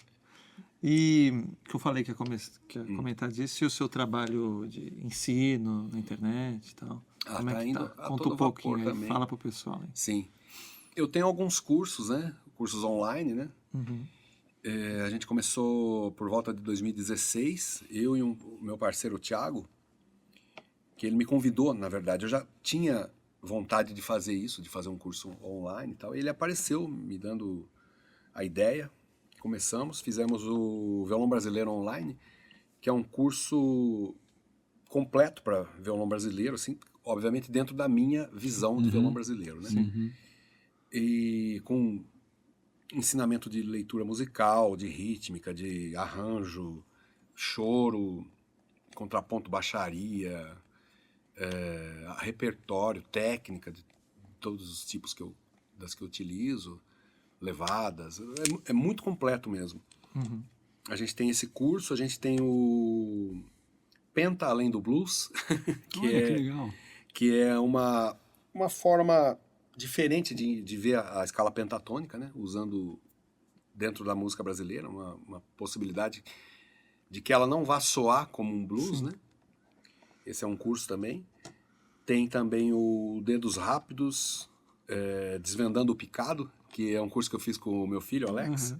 E que eu falei que ia comentar disso, e o seu trabalho de ensino na internet e tal. Como tá é que indo tá? a Conta todo um pouquinho vapor aí, também. fala pro pessoal. Hein? Sim. Eu tenho alguns cursos, né? Cursos online, né? A gente começou por volta de 2016, eu e o meu parceiro, o Thiago, que ele me convidou, na verdade. Eu já tinha vontade de fazer isso, de fazer um curso online e tal. Ele apareceu me dando a ideia. Começamos, fizemos o Violão Brasileiro Online, que é um curso completo para violão brasileiro, assim, obviamente dentro da minha visão do violão brasileiro, né? E com ensinamento de leitura musical, de rítmica, de arranjo, choro, contraponto, baixaria, repertório, técnica de todos os tipos das que eu utilizo, levadas, é muito completo mesmo. A gente tem esse curso, a gente tem Penta Além do Blues, Olha, que legal. que é uma forma diferente de ver a escala pentatônica, né? Usando dentro da música brasileira, uma possibilidade de que ela não vá soar como um blues, né? Esse é um curso também. Tem também o Dedos Rápidos, Desvendando o Picado, que é um curso que eu fiz com o meu filho, Alex. Uhum.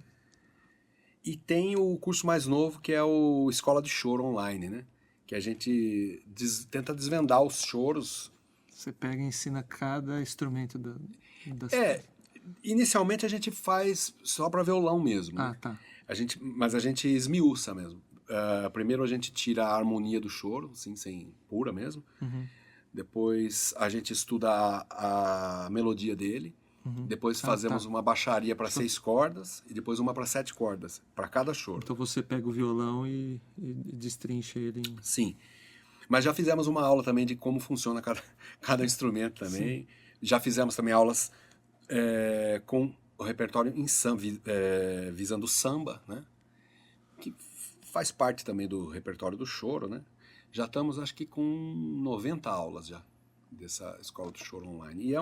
E tem o curso mais novo, que é o Escola de Choro Online, né? Que a gente tenta desvendar os choros. Você pega e ensina cada instrumento das... Inicialmente a gente faz só para violão mesmo, né? tá. Mas a gente esmiuça mesmo. Primeiro a gente tira a harmonia do choro, assim, sem pura mesmo. Uhum. Depois a gente estuda a melodia dele. Uhum. Depois fazemos uma baixaria para 6 cordas e depois uma para 7 cordas, para cada choro. Então você pega o violão e destrincha ele em... Sim. Mas já fizemos uma aula também de como funciona cada instrumento também. Sim. Já fizemos também aulas com o repertório em samba, visando samba, né? Que faz parte também do repertório do choro, né? Já estamos, acho que, com 90 aulas já dessa Escola do Choro Online. E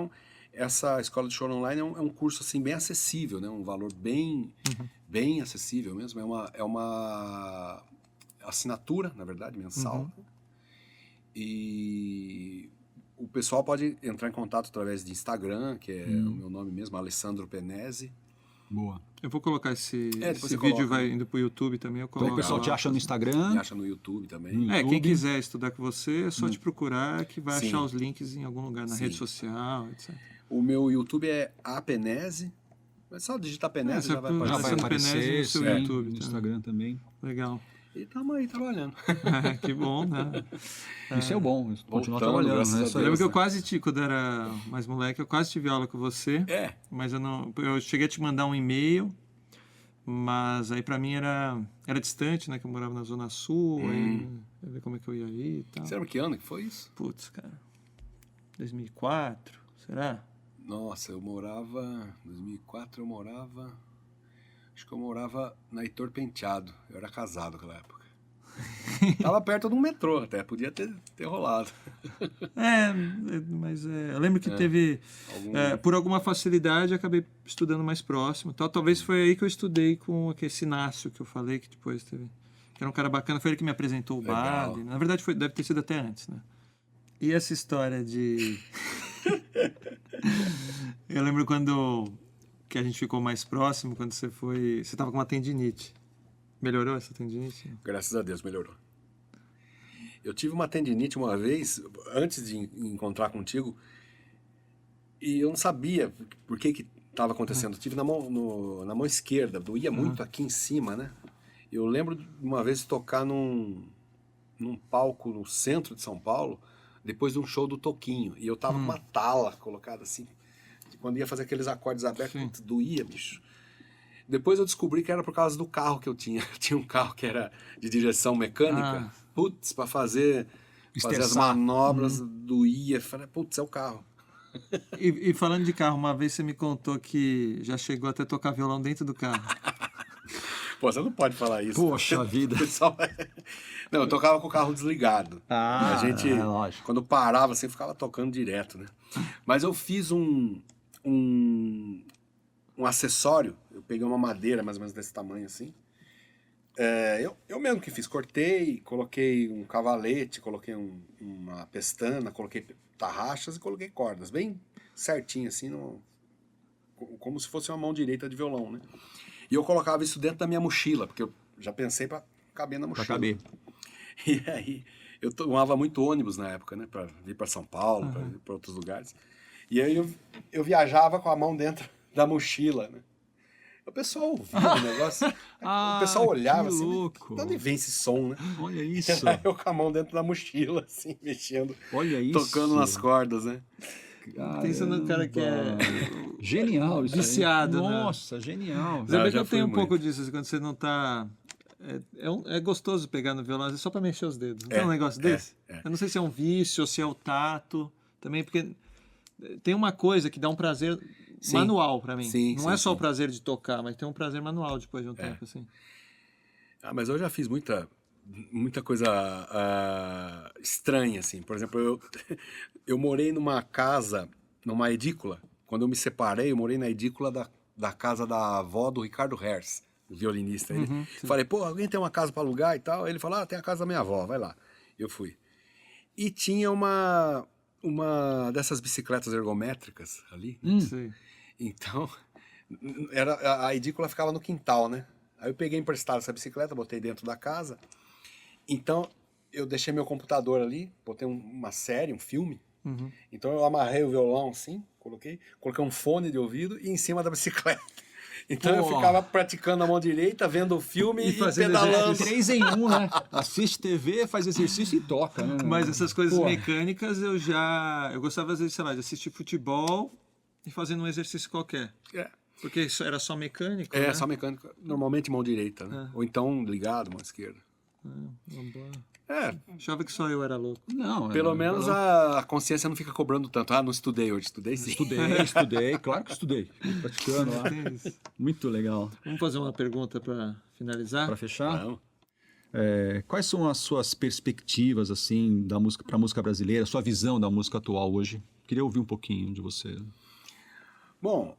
essa Escola de Choro Online é um curso assim, bem acessível, né? Um valor bem acessível mesmo. É uma assinatura, na verdade, mensal. Uhum. E o pessoal pode entrar em contato através de Instagram, que é o meu nome mesmo, Alessandro Penese. Boa. Eu vou colocar esse vídeo, coloca, vai indo pro YouTube também. Eu coloco então o pessoal te acha no Instagram. Me acha no YouTube também. Quem quiser estudar com você, é só te procurar que vai Sim. achar os links em algum lugar, na Sim. rede social, etc. O meu YouTube é Apenese. Mas só digitar Penese já vai aparecer. Já vai aparecer no seu sim, YouTube. no Tá? Instagram também. Legal. E estamos aí trabalhando. Que bom, né? Isso é bom, continuar Voltando, trabalhando. graças Né? a Eu Deus. lembro que eu quase, quando era mais moleque, eu quase tive aula com você. Mas eu cheguei a te mandar um e-mail, mas aí pra mim era distante, né? Que eu morava na Zona Sul, aí eu ver como é que eu ia ir e tal. Você lembra que ano que foi isso? Putz, cara. 2004, será? Nossa, em 2004 acho que eu morava na Heitor Penteado. Eu era casado naquela época. Tava perto de um metrô até, podia ter rolado. Mas eu lembro que teve, por alguma facilidade, acabei estudando mais próximo. Talvez foi aí que eu estudei com aquele Sinácio que eu falei, que depois teve... Que era um cara bacana, foi ele que me apresentou o Bali. Na verdade, deve ter sido até antes, né? E essa história de... Eu lembro que a gente ficou mais próximo, quando você tava com uma tendinite. Melhorou essa tendinite? Graças a Deus, melhorou. Eu tive uma tendinite uma vez, antes de encontrar contigo, e eu não sabia por que estava acontecendo. Eu tive na mão esquerda, doía muito aqui em cima, né? Eu lembro de uma vez tocar num palco no centro de São Paulo, depois de um show do Toquinho, e eu tava com uma tala colocada assim, quando ia fazer aqueles acordes abertos, doía, bicho. Depois eu descobri que era por causa do carro que eu tinha. Eu tinha um carro que era de direção mecânica. Putz, para fazer as manobras, doía. Falei, putz, é o carro. E falando de carro, uma vez você me contou que já chegou até tocar violão dentro do carro. Pô, você não pode falar isso. Poxa vida. Não, eu tocava com o carro desligado. A gente, lógico. quando parava, assim, ficava tocando direto, né? Mas eu fiz um acessório. Eu peguei uma madeira mais ou menos desse tamanho assim. Eu mesmo que fiz, cortei, coloquei um cavalete, coloquei uma pestana, coloquei tarraxas e coloquei cordas, bem certinho assim, como se fosse uma mão direita de violão, né? E eu colocava isso dentro da minha mochila, porque eu já pensei para caber na mochila. Pra caber. E aí, eu tomava muito ônibus na época, né? Para vir para São Paulo, para ir para outros lugares. E aí eu viajava com a mão dentro da mochila, né? O pessoal ouvia o negócio, o pessoal olhava assim, louco. De onde vem esse som, né? Olha isso. Aí eu com a mão dentro da mochila, assim, mexendo, olha isso. Tocando nas cordas, né? Pensando no cara que é genial, isso viciado, aí. né? Nossa, genial. Eu tenho um pouco disso, assim, quando você não tá... É gostoso pegar no violão, só para mexer os dedos. Não tem um negócio desse? Eu não sei se é um vício ou se é o tato, também, porque tem uma coisa que dá um prazer manual para mim. Sim, não é só o prazer de tocar, mas tem um prazer manual depois de um tempo, assim. Mas eu já fiz muita muita coisa estranha, assim. Por exemplo, eu morei numa casa, numa edícula. Quando eu me separei, eu morei na edícula da casa da avó do Ricardo Hertz, o violinista. Falei, pô, alguém tem uma casa para alugar e tal? Ele falou, tem a casa da minha avó, vai lá. Eu fui. E tinha uma dessas bicicletas ergométricas ali. Sim. Então, a edícula ficava no quintal, né? Aí eu peguei emprestado essa bicicleta, botei dentro da casa. Então, eu deixei meu computador ali, botei uma série, um filme. Então, eu amarrei o violão assim, coloquei um fone de ouvido e em cima da bicicleta. Então, eu ficava praticando a mão direita, vendo o filme e pedalando. 3 em 1, né? Assiste TV, faz exercício e toca, né? Mas essas coisas mecânicas eu gostava às vezes, sei lá, de assistir futebol e fazendo um exercício qualquer. Porque isso era só mecânico, né? Só mecânico. Normalmente mão direita, né? Ou então ligado, mão esquerda. Achava que só eu era louco. Não, pelo menos a consciência não fica cobrando tanto. Não estudei hoje, estudei sim. Estudei, claro que estudei. Praticando lá. Muito legal. Vamos fazer uma pergunta para finalizar? Para fechar? Não. Quais são as suas perspectivas, assim, para a música brasileira, sua visão da música atual hoje? Queria ouvir um pouquinho de você. Bom,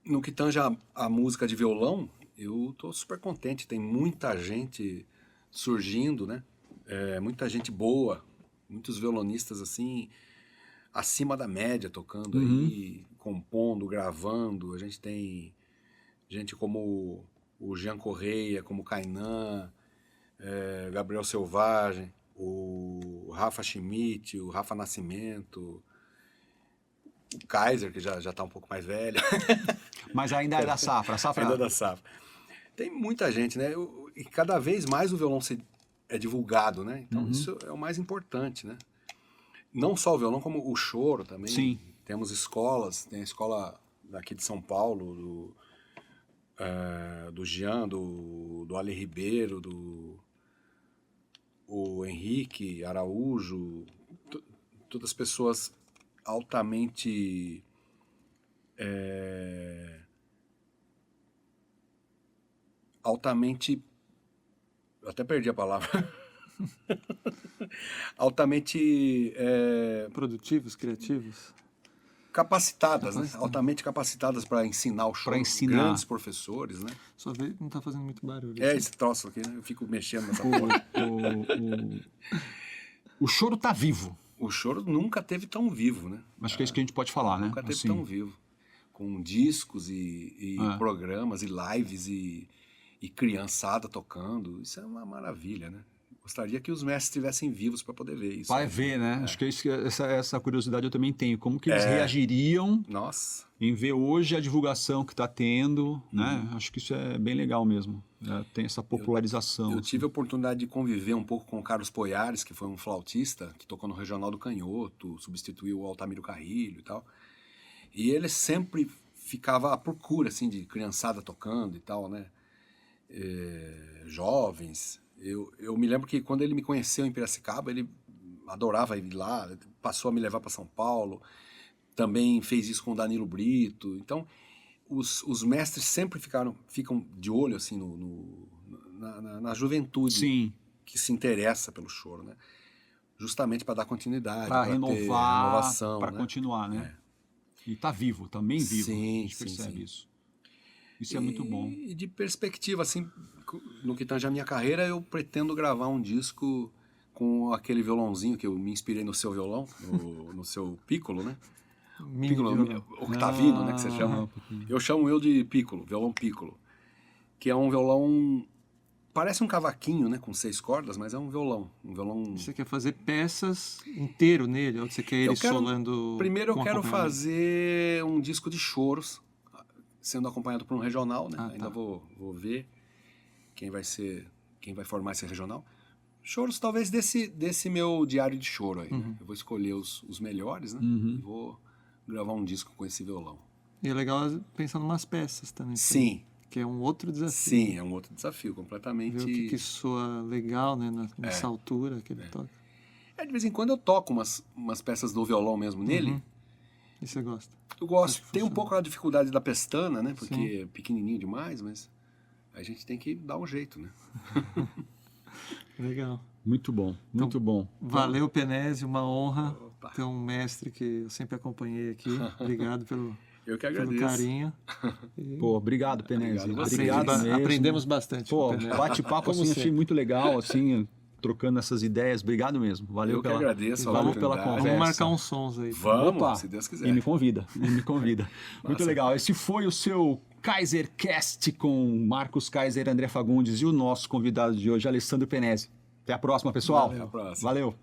no que tange a música de violão, eu tô super contente. Tem muita gente surgindo, né? Muita gente boa, muitos violonistas assim, acima da média tocando aí, compondo, gravando. A gente tem gente como o Jean Correia, como o Kainan, Gabriel Selvagem, o Rafa Schmidt, o Rafa Nascimento, o Kaiser, que já tá um pouco mais velho. Mas ainda é da safra, Ainda é da safra. Tem muita gente, né? E cada vez mais o violão é divulgado, né? Então isso é o mais importante, né? Não só o violão, como o choro também. Sim. Temos escolas, tem a escola daqui de São Paulo, do Jean, do Ale Ribeiro, o Henrique Araújo, todas pessoas altamente até perdi a palavra. Altamente Produtivos, criativos. capacitadas, né? Altamente capacitadas para ensinar o choro. Pra ensinar. Grandes professores, né? Só ver que não tá fazendo muito barulho. Esse troço aqui, né? Eu fico mexendo nessa porra. O choro tá vivo. O choro nunca teve tão vivo, né? Acho que é isso que a gente pode falar, né? Nunca teve Assim, tão vivo. Com discos e programas e lives e criançada tocando. Isso é uma maravilha, né? Gostaria que os mestres estivessem vivos para poder ver isso. Vai ver, né? Acho que é isso essa curiosidade eu também tenho. Como que eles reagiriam Nossa. em ver hoje a divulgação que está tendo, né? Acho que isso é bem legal mesmo. Tem essa popularização. Eu tive a oportunidade de conviver um pouco com o Carlos Poiares, que foi um flautista, que tocou no Regional do Canhoto, substituiu o Altamiro Carrilho e tal. E ele sempre ficava à procura, assim, de criançada tocando e tal, né? Jovens. Eu me lembro que quando ele me conheceu em Piracicaba, ele adorava ir lá, passou a me levar para São Paulo, também fez isso com o Danilo Brito. Então, os mestres sempre ficam de olho assim na juventude. Sim. Que se interessa pelo choro, né? Justamente para dar continuidade, Para ter renovar, renovação, para né? continuar, né? E tá vivo, também vivo. Sim, a gente sim, percebe sim. isso. Isso é muito bom. E de perspectiva, assim, no que tange a minha carreira, eu pretendo gravar um disco com aquele violãozinho que eu me inspirei no seu violão, no seu piccolo, né? Piccolo, octavino, né, que você chama. Eu chamo de piccolo, violão piccolo, que é um violão, parece um cavaquinho, né, com 6 cordas, mas é um violão. Você quer fazer peças inteiro nele, ou você quer ele solando? Primeiro eu com quero acompanhamento? fazer um disco de choros, sendo acompanhado por um regional, né? Ainda tá. vou ver quem vai formar esse regional. Choros talvez desse meu diário de choro aí, né? Eu vou escolher os melhores, né? E vou gravar um disco com esse violão. E é legal pensar em umas peças também. Sim. Que é um outro desafio. Sim, é um outro desafio, completamente. Ver o que soa legal, né? Nessa altura que ele toca. De vez em quando eu toco umas peças do violão mesmo nele. E você gosta? Eu gosto. Tem um pouco a dificuldade da pestana, né? Porque é pequenininho demais, mas a gente tem que dar um jeito, né? Legal. Muito bom, muito bom. Valeu, Penésio, uma honra ter um mestre que eu sempre acompanhei aqui. Obrigado Eu que pelo agradeço. carinho. Pô, obrigado, Penese. Obrigado a você. Obrigado mesmo. Aprendemos bastante Pô, com o Penésio. bate-papo Como assim, sempre. achei muito legal, assim, trocando essas ideias. Obrigado mesmo. Valeu Eu que pela, agradeço a valeu pela oportunidade. conversa. Vamos marcar uns sons aí. Vamos, Opa, se Deus quiser. E me convida, Muito Massa. legal. Esse foi o seu KaiserCast com Marcos Kaiser, André Fagundes e o nosso convidado de hoje, Alessandro Penese. Até a próxima, pessoal. Até a próxima. Valeu.